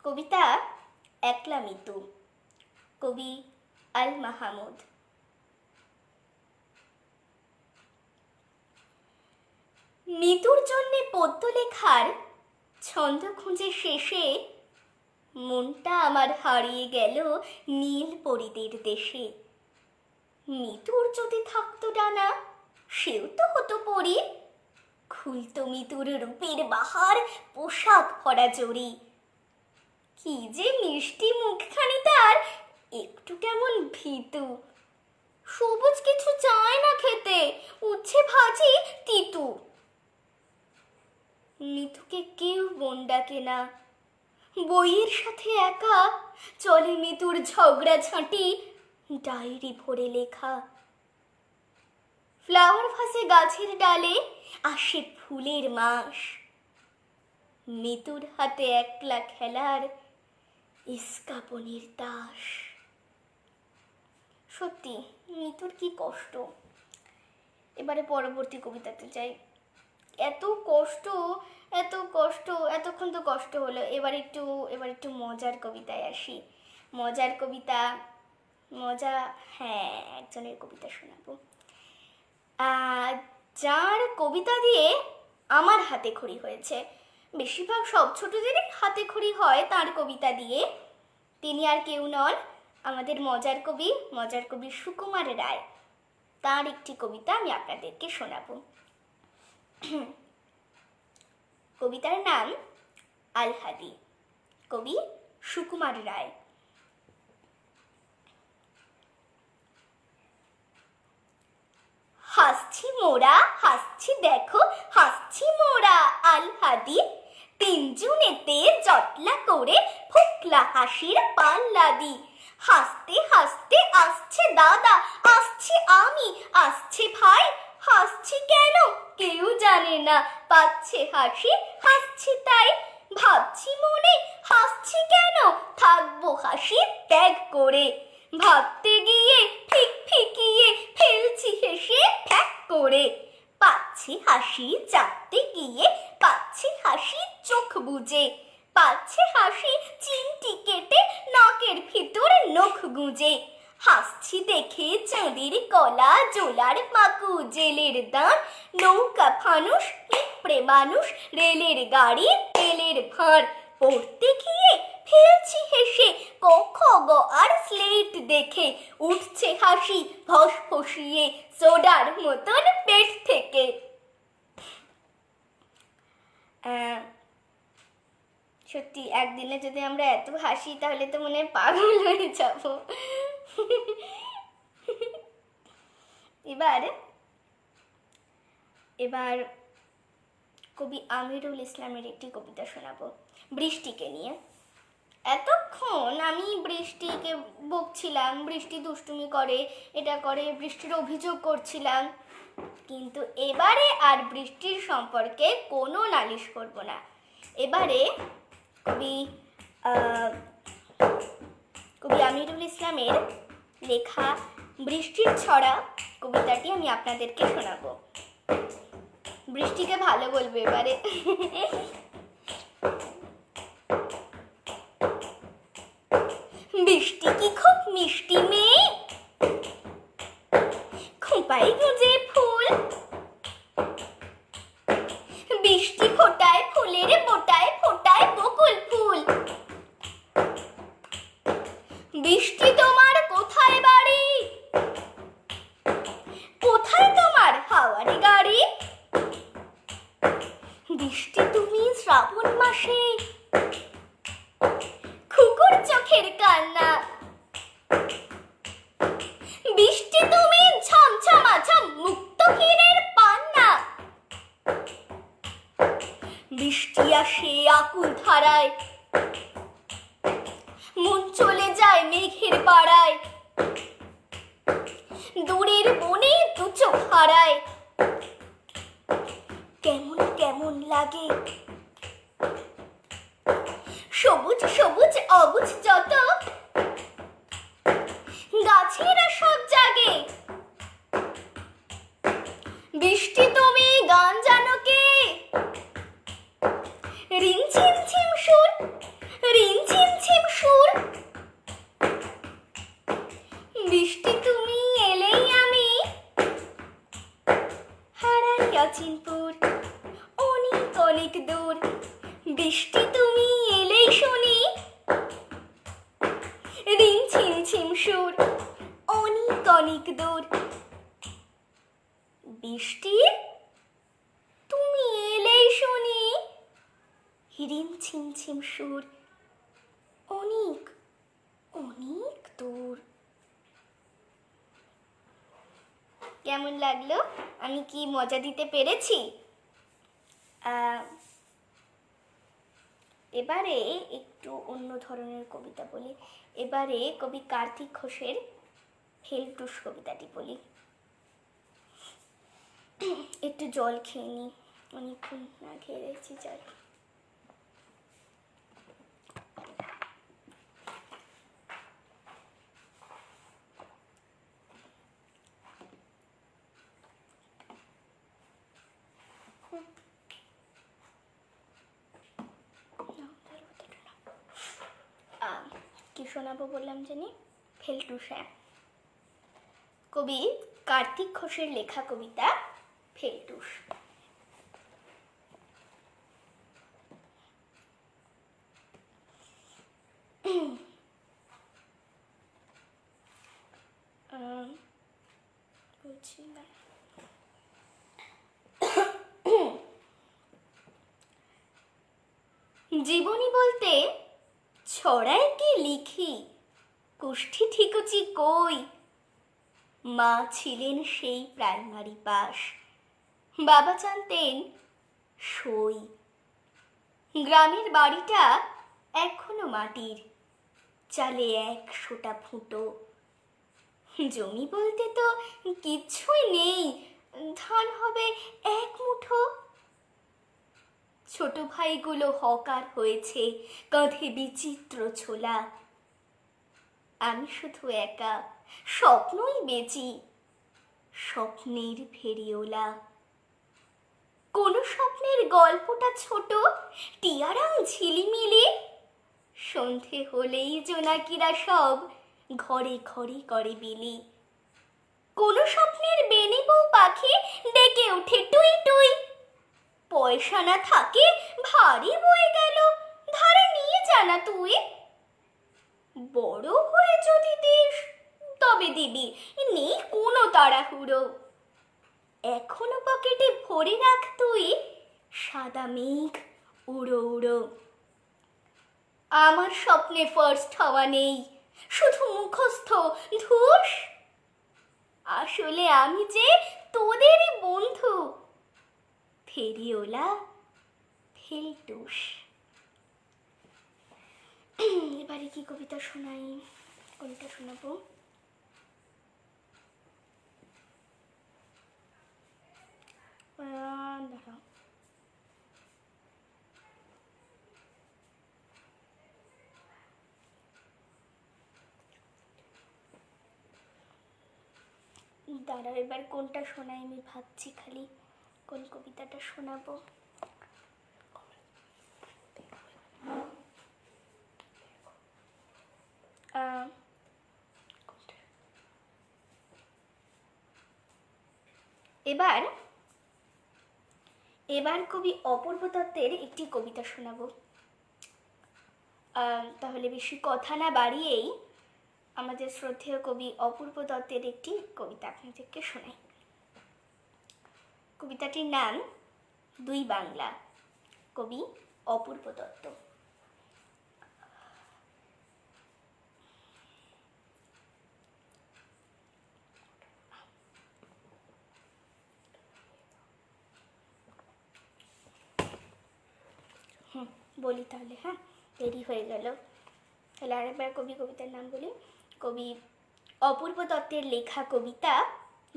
কবিতা একলা মৃত্যু, কবি আল মাহমুদ। মৃত্যুর জন্যে পদ্য লেখার ছন্দ খুঁজে শেষে মনটা আমার হারিয়ে গেল নীল পরীদের দেশে। মৃত্যুর যদি থাকতো ডানা, সেও তো হতো পরী। খুলতো মৃত্যুর রূপের বাহার, পোশাক ভরা জড়ি। কি যে মিষ্টি মুখখানি তার, একটু কেমন ভীতু। সবুজ কিছু চায় না খেতে, উচ্ছে ভাজি তিতু। মিতুকে কেউ বোন ডাকে না, বইয়ের সাথে একা চলে মিতুর ঝগড়া ঝাঁটি, ডায়েরি ভরে লেখা। ফ্লাওয়ার ভাসে গাছের ডালে, আসে ফুলের মাস। মিতুর হাতে একলা খেলার ইস্কাপনের তাস। সত্যি মিতুর কি কষ্ট। এবারে পরবর্তী কবিতাতে যাই। এত কষ্ট, এত কষ্ট, এতক্ষণ তো কষ্ট হলো। এবার একটু মজার কবিতায় আসি। মজার কবিতা, মজা, হ্যাঁ, একজনের কবিতা শোনাবো, যার কবিতা দিয়ে আমার হাতে খড়ি হয়েছে। বেশিরভাগ সব ছোটদেরই হাতে খড়ি হয় তার কবিতা দিয়ে। তিনি আর কেউ নন, আমাদের মজার কবি সুকুমার রায়। তার একটি কবিতা আমি আপনাদেরকে শোনাবো। কবিতার নাম আল হাদি, কবি সুকুমার রায়। হাসছি মোরা, হাসছি দেখো, হাসছি মোরা আল হাদি। 3 জুনেতে জটলা করে ফোকলা হাসির পাল্লা দি। হাসতে হাসতে আসছে দাদা, আসছি আমি, আসছে ভাই। হাসছি কেন কেউ জানে না, পাচ্ছে হাসি, হাসছি তাই। ভাবছি মনে হাসছি কেন, থাকবো হাসি ত্যাগ করে। ভাবতে গিয়ে ঠিক ফিকিয়ে ফেলছি হেসে ঠ্যাক করে। পাচ্ছি হাসি চাপতে গিয়ে, পাচ্ছি হাসি চোখ বুজে। পাচ্ছে হাসি চিমটি কেটে নাকের ভিতর নখ গুঁজে। হাসছি দেখে চাঁদের কলা, জোলার মাকু, জেলের দাঁড়, নৌকা ফানুস, পিঁপড়ে মানুষ, রেলের গাড়ি, তেলের ভাঁড়। পড়তে গিয়ে ফেলছি হেসে ক খ গ আর স্লেট দেখে উঠছে হাসি ফসফসিয়ে সোডার মতন পেট থেকে। সত্যি একদিনে যদি আমরা এত হাসি তাহলে তো মনে হয় পাগল হয়ে যাব। এবার কবি আমিরুল ইসলামের একটি কবিতা শোনাবো বৃষ্টিকে নিয়ে। এতক্ষণ আমি বৃষ্টিকে বকছিলাম, বৃষ্টি দুষ্টুমি করে, এটা করে, বৃষ্টির অভিযোগ করছিলাম, কিন্তু এবারে আর বৃষ্টির সম্পর্কে কোনো নালিশ করব না। এবারে কবি আমিরুল ইসলামের লেখা বৃষ্টির ছড়া কবিতাটি আমি আপনাদেরকে শোনাবো। বৃষ্টিকে ভালো বলবো এবারে। বৃষ্টি কি খুব মিষ্টি মেয়ে, খোঁপায় গুজে ফুল, বৃষ্টি ফোটায় ফুলের বোটায় ফোটায় বকুল ফুল। বৃষ্টি তোমার কোথায় বাড়ি, কোথায় তোমার হাওয়ার গাড়ি? বৃষ্টি তুমি শ্রাবণ মাসে, খুকুর চোখের কান্না। বৃষ্টি তুমি ঝমঝমাঝম মুক্ত হীরের পান্না। বৃষ্টি আসে আকুল ধারায়, মন চলে যায় মেঘের পাড়ায়, দূরের বনে দু চোখ হারায়। কেমন কেমন লাগে সবুজ সবুজ অবুজ যত, গাছেরা সব জাগে। বৃষ্টি তুমি গান জানো কে, রিন ঝিম ঝিম সুর, রিন ঝিম ঝিম সুর। বৃষ্টি তুমি এলেই আমি হারাই অচিনপুর, অনেক অনেক দূর। বৃষ্টি তুমি এলেই শুনি রিন ঝিম ঝিম সুর, অনেক অনেক দূর। বৃষ্টি তুমি এলেই শুনি রিন ঝিম ঝিম সুর, অনেক অনেক দূর। কেমন লাগলো? আমি কি মজা দিতে পেরেছি? এবারে একটু অন্য ধরনের কবিতা বলি। এবারে কবি কার্তিক ঘোষের ফেলটুস কবিতাটি বলি। একটু জল খেয়ে নি, অনেকক্ষণ না খেয়ে রয়েছি। জল কি শোনাবো বললাম জানি? ফেলটুস। কবি কার্তিক ঘোষের লেখা কবিতা ফেলটুস। জীবনী বলতে ছড়ায় কি লিখি, কুষ্ঠি ঠিকুচি কই। মা ছিলেন সেই প্রাইমারি পাস, বাবা জানতেন সই। গ্রামের বাড়িটা এখনো মাটির, চালে 100টা ফুটো। জমি বলতে তো কিচ্ছুই নেই, ধান হবে 1 মুঠো। ছোট ভাইগুলো হকার হয়েছে, কাঁধে বিচিত্র ছোলা। আমি শুধু একা, স্বপ্নই বেচি, স্বপ্নের ফেরিওলা। কোন স্বপ্নের গল্পটা ছোট, টিয়ারাং ঝিলিমিলি। সন্ধে হলেই জোনাকিরা সব ঘরে ঘরে করে বিলি। কোন স্বপ্নের বেনি বউ পাখি ডেকে ওঠে টুই টুই। পয়সা না থাকে ভারী বয়ে গেল, ধারে নিয়ে জানা তুই। বড় হয়ে যদি দিস তবে দিবি, নেই কোনো তাড়াহুড়ো। এখনো পকেটে ভরে রাখ তুই সাদা মেঘ উড়ো উড়ো। আমার স্বপ্নে ফার্স্ট হওয়া নেই, শুধু মুখস্থ ধুস। আসলে আমি যে তোদেরই বন্ধু, ফেরিওলা ফেলটুস। এবারে কি কবিতা শোনাই, কোনটা শোনাবো? দাঁড়াও, এবার কোনটা শোনাই আমি ভাবছি, খালি কোন কবিতাটা শোনাবো। এবার কবি অপূর্ব দত্তের একটি কবিতা শোনাবো। তাহলে বেশি কথা না বাড়িয়েই আমাদের শ্রদ্ধেয় কবি অপূর্ব দত্তের একটি কবিতা আপনাদেরকে শোনাই। কবিতাটির নাম দুই বাংলা, কবি অপূর্ব দত্ত। বলি তাহলে, হ্যাঁ দেরি হয়ে গেল। তাহলে আরেকবার কবিতার নাম বলি। কবি অপূর্ব দত্তের লেখা কবিতা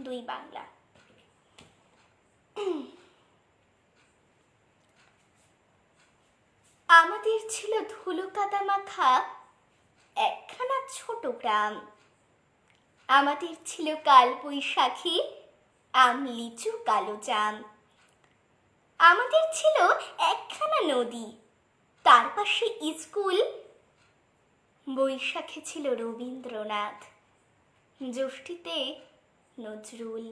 দুই বাংলা। আমাদের ছিল ধুলো কাদা মাখা একখানা ছোট গ্রাম। আমাদের ছিল কাল বৈশাখী আম লিচু কালো জাম। আমাদের ছিল একখানা নদী, তার পাশে স্কুল। বৈশাখে ছিল রবীন্দ্রনাথ, জ্যৈষ্ঠীতে নজরুল।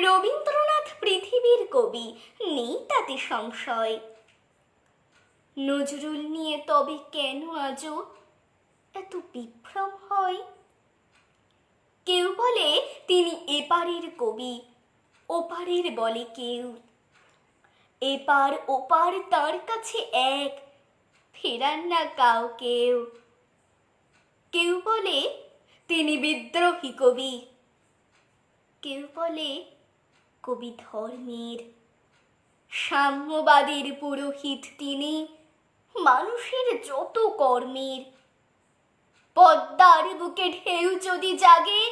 রবীন্দ্রনাথ পৃথিবীর কবি, নেই তাতে সংশয়। নজরুল নিয়ে তবে কেন আজও এত বিভ্রম হয়? কেউ বলে তিনি এপারের কবি, ওপারের বলে কেউ। এপার ওপার তার কাছে এক, ফেরান না কাউকেও। কেউ বলে তিনি বিদ্রোহী কবি, কেউ বলে কবি ধর্মের। সাম্যবাদের পুরোহিত তিনি, মানুষের যত কর্মের। পদ্মার বুকে ঢেউ যদি জাগে,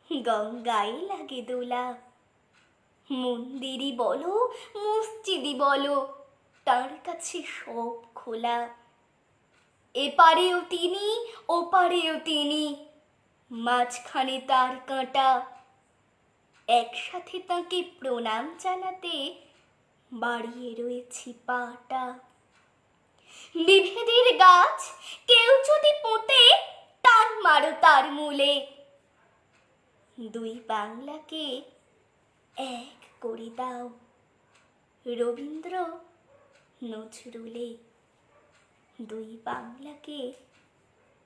গঙ্গায় লাগে দোলা। মন্দিরই বলো মসজিদই বলো, তার কাছে সব খোলা। এপারেও তিনি ওপারেও তিনি, মাঝখানে তার কাঁটা। একসাথে তাকে প্রণাম জানাতে বাড়িয়ে রয়েছি পাটা। বিভেদের গাছ কেউ যদি পোঁতে, টান মারো তার মূলে। দুই বাংলাকে এক করে দাও রবীন্দ্র নজরুলে। দুই বাংলাকে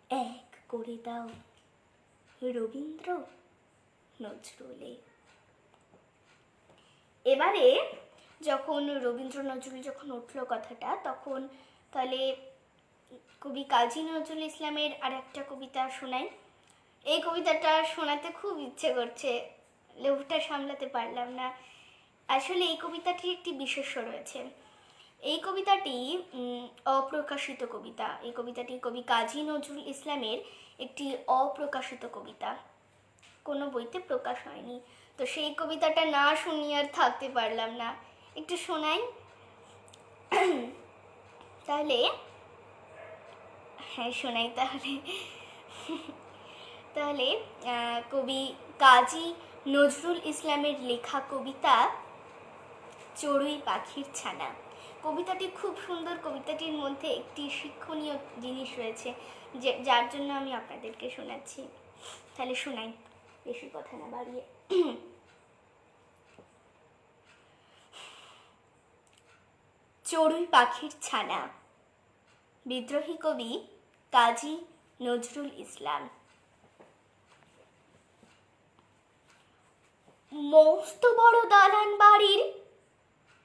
এক করে দাও রবীন্দ্র নজরুলে। এবারে যখন রবীন্দ্র নজরুল যখন উঠলো কথাটা, তখন তাহলে কবি কাজী নজরুল ইসলামের আর একটা কবিতা শোনাই। এই কবিতাটা শোনাতে খুব ইচ্ছে করছে, লোভটা সামলাতে পারলাম না। আসলে এই কবিতাটির একটি বিশেষ্য রয়েছে। এই কবিতাটি অপ্রকাশিত কবিতা। এই কবিতাটি কবি কাজী নজরুল ইসলামের একটি অপ্রকাশিত কবিতা, কোনো বইতে প্রকাশ হয়নি। তো সেই কবিতাটা না শুনিয়ে আর থাকতে পারলাম না, একটু শোনাই তাহলে। হ্যাঁ শোনাই তাহলে। তাহলে কবি কাজী নজরুল ইসলামের লেখা কবিতা চড়ুই পাখির ছানা। কবিতাটি খুব সুন্দর। কবিতাটির মধ্যে একটি শিক্ষণীয় জিনিস রয়েছে, যার জন্য আমি আপনাদেরকে শোনাচ্ছি। তাহলে শোনাই, বেশি কথা না বাড়িয়ে। চড়ুই পাখির ছানা, বিদ্রোহী কবি কাজী নজরুল ইসলাম। মস্ত বড় দালান বাড়ির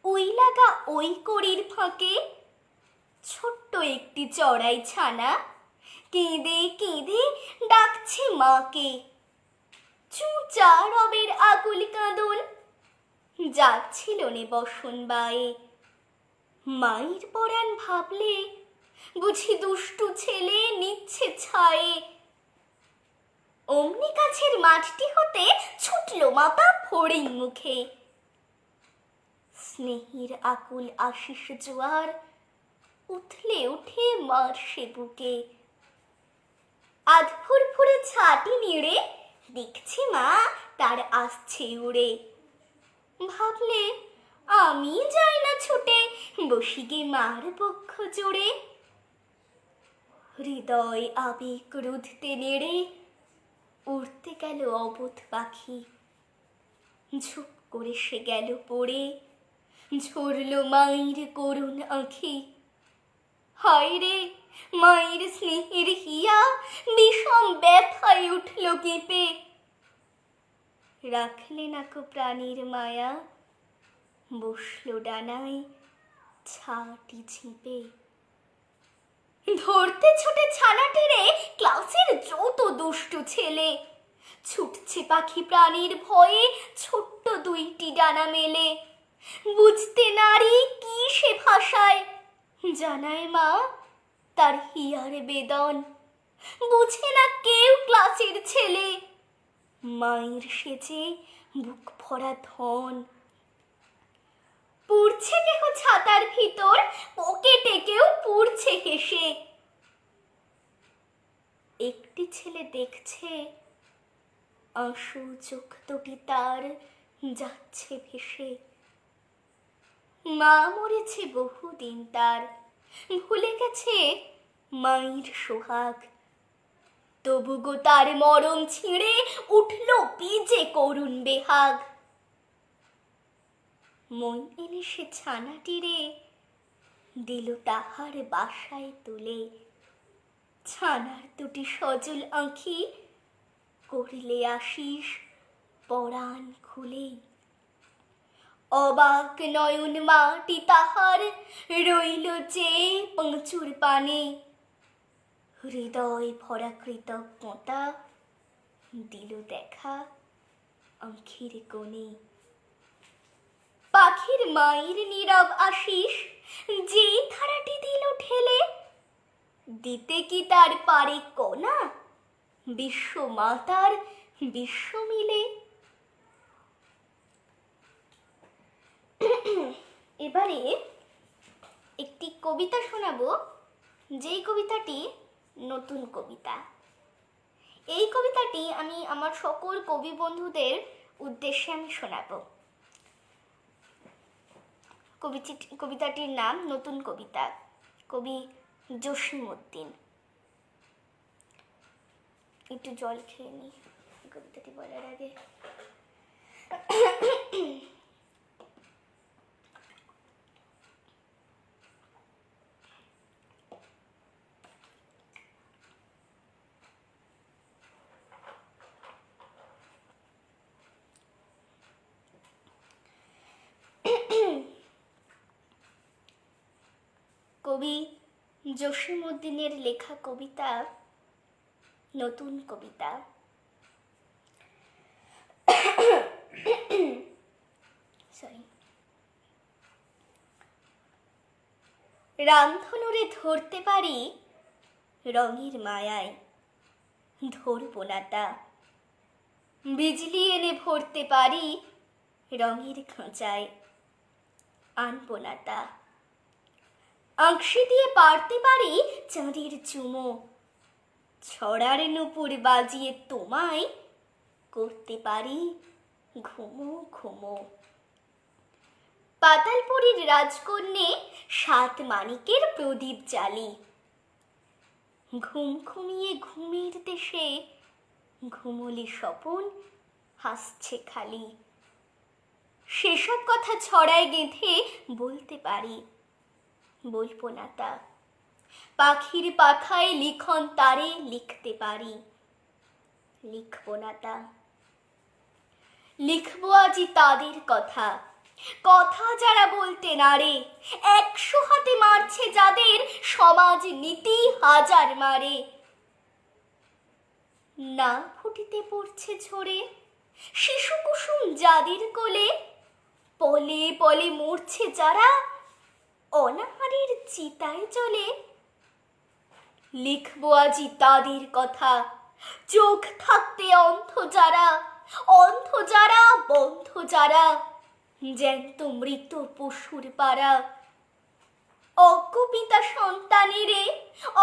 ওই লাগা ওই কড়ির ফাঁকে ছোট্ট একটি চড়াই ছানা কেঁদে কেঁদে ডাকছে মাকে। চুঁচা রবের আকুল কাঁদন যাচ্ছিল নে বসন বায়ে। মায়ের পরাণ ভাবলে বুঝি দুষ্টু ছেলে নিচ্ছে ছায়ে। অমনি কাছের মাঠটি হতে ছুটল মাপা ফড়িং মুখে। স্নেহের আকুল আশিস জোয়ার উথলে উঠে মার সে বুকে। আধ ফুরফুরে ছাটি নেড়ে দেখছে মা তার আসছে উড়ে। ভাবলে আমি যাই না ছুটে বসি গে মার বক্ষ জুড়ে। হৃদয় আবেগ রুধতে নেড়ে উড়তে গেল অবোধ পাখি। ঝুপ করে সে গেল পড়ে ঝরল মায়ের করুণ আঁখি। হায় রে মায়ের স্নেহের হিয়া বিষম ব্যথায় উঠল কেঁপে। রাখলে না কো প্রাণীর মায়া বসল ডানায় ছাটি ঝিপে। ধরতে ছোটে ছানাটিরে ক্লাসের যত দুষ্টু ছেলে। ছুটছে পাখি প্রাণীর ভয়ে ছোট্ট দুইটি ডানা মেলে। বুঝতে নারী কি সে ভাষায় জানায় মা তার হিয়ার বেদন। বুঝে না কেউ ক্লাসের ছেলে মায়ের সেজে বুক ভরা ধন। পুড়ছে কেহ ছাতার ভিতর পকেটে কেউ পুড়ছে হেসে। একটি ছেলে দেখছে আঁসু চোখ দুটি তার যাচ্ছে ভেসে। মা মরেছে বহুদিন তার ভুলে গেছে মায়ের সোহাগ। তবু গো তার মরম ছিঁড়ে উঠল বীজে করুণ বেহাগ। মন এনে সে ছানাটিরে দিল তাহার বাসায় তুলে। ছানার দুটি সজল আঁখি করলে আশিস পরাণ খুলে। অবাক নয়ন মাটি তাহার রইল যে পাঁচুর পানে। হৃদয় ভরা কৃতজ্ঞতা দিল দেখা আঁখির কোণে। পাখির মায়ের নীরব আশিস যে ধারাটি দিল ঠেলে। দিতে কি তার পারে কোনা বিশ্ব মাতার বিশ্ব মিলে। এবারে একটি কবিতা শোনাবো, যেই কবিতাটি নতুন কবিতা। এই কবিতাটি আমি আমার সকল কবি বন্ধুদের উদ্দেশ্যে আমি শোনাবো। কবিতাটির নাম নতুন কবিতা, কবি জসীমউদ্দিন। একটু জল খেয়ে নি কবিতাটি বলার আগে। কবি জসীমউদ্দিনের লেখা কবিতা নতুন কবিতা। রামধনুরে ধরতে পারি রঙের মায়ায় ধরবো না তা। বিজলি এনে ভরতে পারি রঙের খাঁচায় আনবো না তা। আঁকশি দিয়ে পারতে পারি চাঁদের চুমো, ছড়ার নূপুর বাজিয়ে তোমায় করতে পারি ঘুমো ঘুমো। পাতালপুরীর রাজকন্যে সাত মানিকের প্রদীপ জ্বালি। ঘুম ঘুমিয়ে ঘুমের দেশে ঘুমলি স্বপন হাসছে খালি। সেসব কথা ছড়ায় গেঁথে বলতে পারি, বলবো না তা। পাখির পাখায় লিখন তারে লিখতে পারি, লিখব না তা। লিখবো আজি তাদের কথা, কথা যারা বলতে নারে, 100 হাতে মারছে যাদের সমাজ নীতি হাজার মারে। না ফুটিতে পড়ছে ঝরে শিশু কুসুম যাদের কোলে, পলে পলে মরছে যারা অনাহারের চিতায় জ্বলে। লিখবো আজি তাদের কথা, চোখ থাকতে অন্ধ যারা, অন্ধ যারা বন্ধ যারা, জ্যান্ত মৃত পশুর পাড়া। অজ্ঞ পিতা সন্তানেরে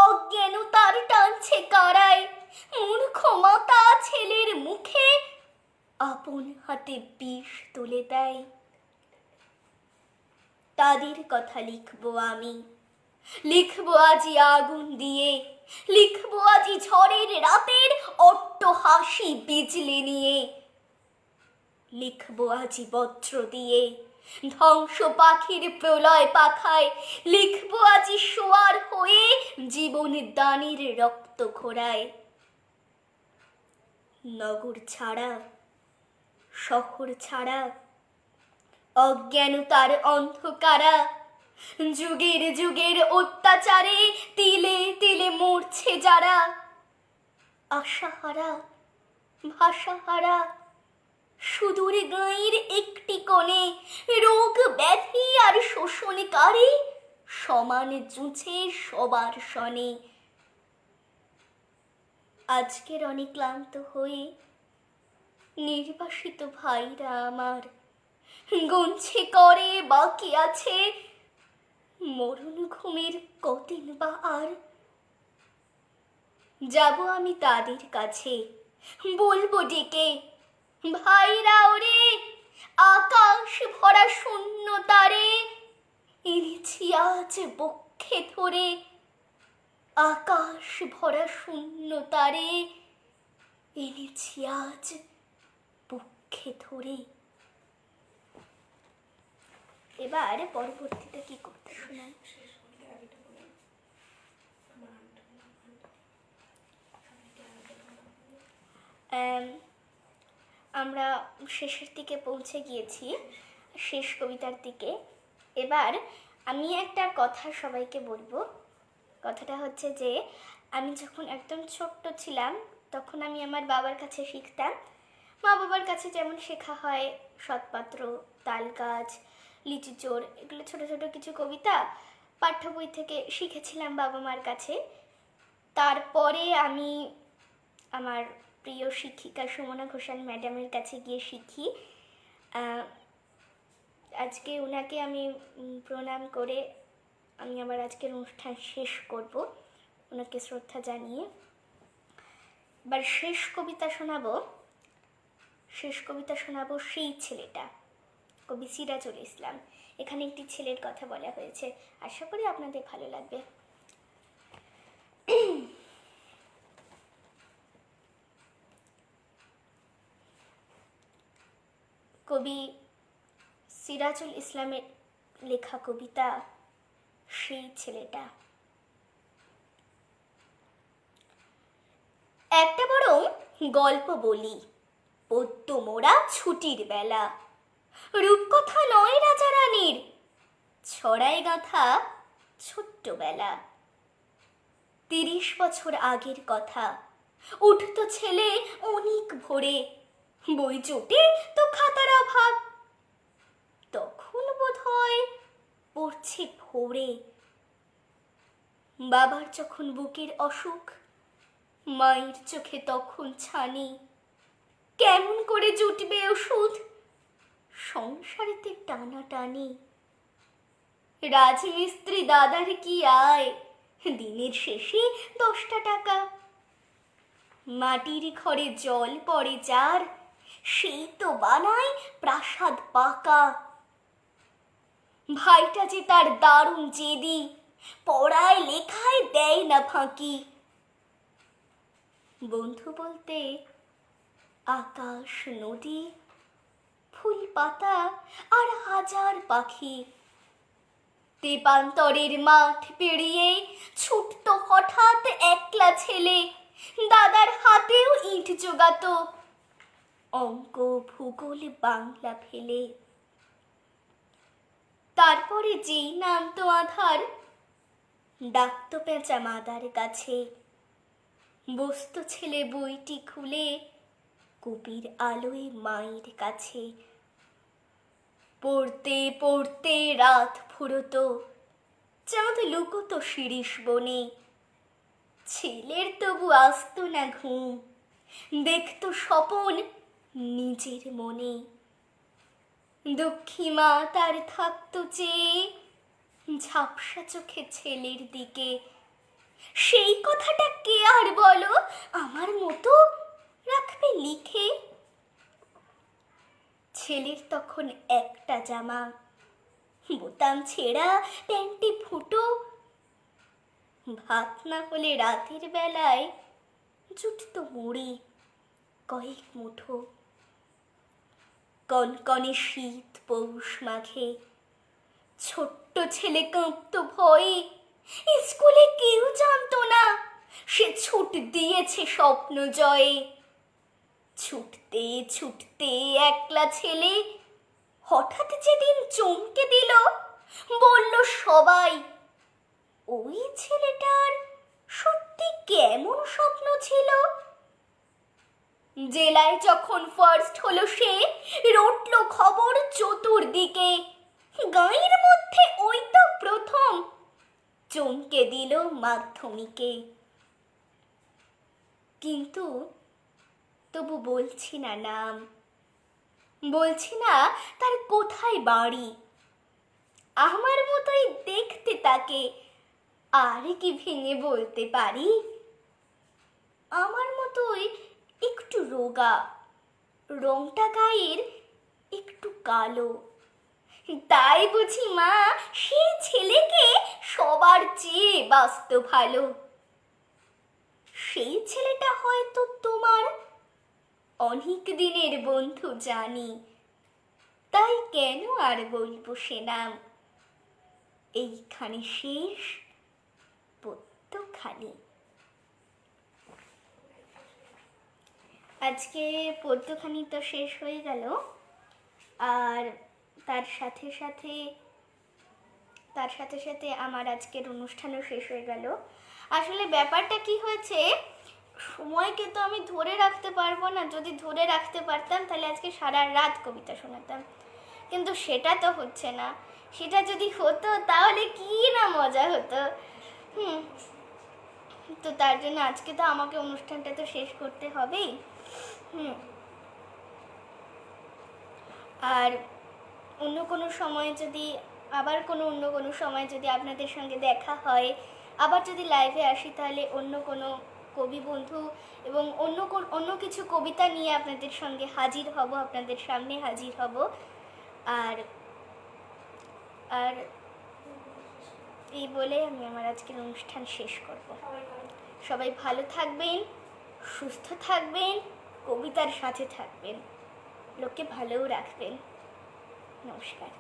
অজ্ঞানতার টানছে কারায়, মূর্খ মাতা ছেলের মুখে আপন হাতে বিষ তুলে দেয়। তাদের কথা লিখবো আমি, লিখবো আজি আগুন দিয়ে, লিখবো আজি ঝড়ের রাতের অট্টহাসি বিজলি নিয়ে। লিখবো আজি বজ্র দিয়ে ধ্বংস পাখির প্রলয় পাখায়, লিখবো আজি শোয়ার হয়ে জীবন দানের রক্ত খোড়ায়। নগর ছাড়া শহর ছাড়া অজ্ঞানতার অন্ধকারা, যুগের যুগের অত্যাচারে তিলে তিলে মরছে যারা। আশাহারা ভাষাহারা সুদূর গাঁয়ের একটি কোণে, রোগ ব্যাধি আর শোষণকারী সমান জুঝে সবার সনে। আজকের অনেক ক্লান্ত হয়ে নির্বাসিত ভাইরা আমার গুনছে করে বাকি আছে মরণ ঘুমের কদিন বা আর। যাব আমি তাদের কাছে, বলবো ডেকে, ভাইরা ওরে আকাশ ভরা শূন্য তারে এনেছি আজ বক্ষে ধরে। আকাশ ভরা শূন্য তারে এনেছি আজ বক্ষে ধরে। এবার পরবর্তীটা কি করতে শোনাই? আমরা শেষের দিকে পৌঁছে গিয়েছি, শেষ কবিতার দিকে। এবার আমি একটা কথা সবাইকে বলবো। কথাটা হচ্ছে যে আমি যখন একদম ছোট্ট ছিলাম তখন আমি আমার বাবার কাছে শিখতাম। মা বাবার কাছে যেমন শেখা হয় সৎপাত্র, তাল গাছ, লিচু চোর, এগুলো ছোট ছোট কিছু কবিতা পাঠ্য বই থেকে শিখেছিলাম বাবা মার কাছে। তারপরে আমি আমার প্রিয় শিক্ষিকা সুমনা ঘোষাল ম্যাডামের কাছে গিয়ে শিখি। আজকে ওনাকে আমি প্রণাম করে আমি আমার আজকের অনুষ্ঠান শেষ করব, ওনাকে শ্রদ্ধা জানিয়ে। এবার শেষ কবিতা শোনাবো সেই ছেলেটা, কবি সিরাজুল ইসলাম। এখানে একটি ছেলের কথা বলা হয়েছে, আশা করি আপনাদের ভালো লাগবে। কবি সিরাজুল ইসলামের লেখা কবিতা সেই ছেলেটা। একটা বরং গল্প বলি, পদ্য মোড়া ছুটির বেলা। রূপকথা নয় রাজা রানীর, ছড়ায় গাঁথা ছোট্টবেলা। 30 বছর আগের কথা, উঠতো ছেলে অনেক ভোরে, বই জোটে তো খাতার অভাব, তখন বোধ হয় পড়ছে ভোরে। বাবার যখন বুকের অসুখ, মায়ের চোখে তখন ছানি, কেমন করে জুটবে ওষুধ, সংসারেতে টানাটানি। রাজমিস্ত্রি দাদার কি আয়, দিনের শেষে 10টা টাকা। মাটির ঘরে জল পড়ে যার, সেই তো বানায় প্রাসাদ পাকা। ভাইটা যে তার দারুণ জেদি, পড়ায় লেখায় দেয় না ফাঁকি। বন্ধু বলতে আকাশ, নদী, ফুল পাতা আর হাজার পাখি। তেপান্তরের মাঠ পেরিয়ে ছুটতো হঠাৎ একলা ছেলে, দাদার হাতেও ইট জোগাতো, অঙ্ক ভূগোল বাংলা ফেলে। তারপরে যেই নামতো আধার, ডাকতো পেঁচা মাদার কাছে, বসতো ছেলে বইটি খুলে কবির আলোয় মায়ের কাছে। পড়তে পড়তে রাত ফুরতো, চাঁদ লুকোতো শিরিষ বনে, ছেলের তবু আসতো না ঘুম, দেখতো স্বপন নিজের মনে। দুঃখী মা তার থাকতো চেয়ে ঝাপসা চোখে ছেলের দিকে, সেই কথাটা কে আর বলো আমার মতো রাখবে লিখে। ছেলের তখন একটা জামা, বোতাম ছেঁড়া, প্যান্টে ফুটো, ভাত না হলে রাতের বেলায় জুটতো মুড়ি কয়েক মুঠো। কনকনে শীত পৌষ মাঘে ছোট্ট ছেলে কাঁপতো ভয়ে, স্কুলে কেউ জানতো না সে ছুট দিয়েছে স্বপ্ন জয়ে। ছুটতে ছুটতে একলা ছেলে হঠাৎ যেদিন চমকে দিল, বলল সবাই ওই ছেলেটার সত্যি কেমন স্বপ্ন ছিল। জেলায় যখন ফার্স্ট হলো সে, রটলো খবর চতুর্দিকে, গাঁয়ের মধ্যে ওই তো প্রথম চমকে দিল মাধ্যমিকে। কিন্তু তবু বলছি না নাম, বলছি না তার কোথায় বাড়ি। আমার মতোই দেখতে তাকে, আর কি ভেঙে বলতে পারি। আমার মতোই একটু রোগা, রংটা গায়ের একটু কালো, তাই বুঝি মা সেই ছেলেকে সবার চেয়ে বাঁচত ভালো। সেই ছেলেটা হয়তো তোমার অনেক দিনের বন্ধু জানি, তাই কেন আর বলবো সে নাম। এইখানে শেষ পদ্যখানি। আজকে পদ্যখানি তো শেষ হয়ে গেল, আর তার সাথে সাথে আমার আজকের অনুষ্ঠানও শেষ হয়ে গেল। আসলে ব্যাপারটা কি হয়েছে, সময়কে তো আমি ধরে রাখতে পারবো না। যদি ধরে রাখতে পারতাম তাহলে আজকে সারা রাত কবিতা শোনাতাম, কিন্তু সেটা তো হচ্ছে না। সেটা যদি হতো তাহলে কি না মজা হতো। তো তার জন্য আজকে তো আমাকে অনুষ্ঠানটা তো শেষ করতে হবেই। আর অন্য কোনো সময় যদি অন্য কোনো সময় যদি আপনাদের সঙ্গে দেখা হয়, আবার যদি লাইভে আসি, তাহলে অন্য কোনো কবি বন্ধু এবং অন্য কিছু কবিতা নিয়ে আপনাদের সঙ্গে হাজির হব, আপনাদের সামনে হাজির হব। আর আর এই বলে আমি আমার আজকের অনুষ্ঠান শেষ করব। সবাই ভালো থাকবেন, সুস্থ থাকবেন, কবিতার সাথে থাকবেন, লোককে ভালোও রাখবেন। নমস্কার।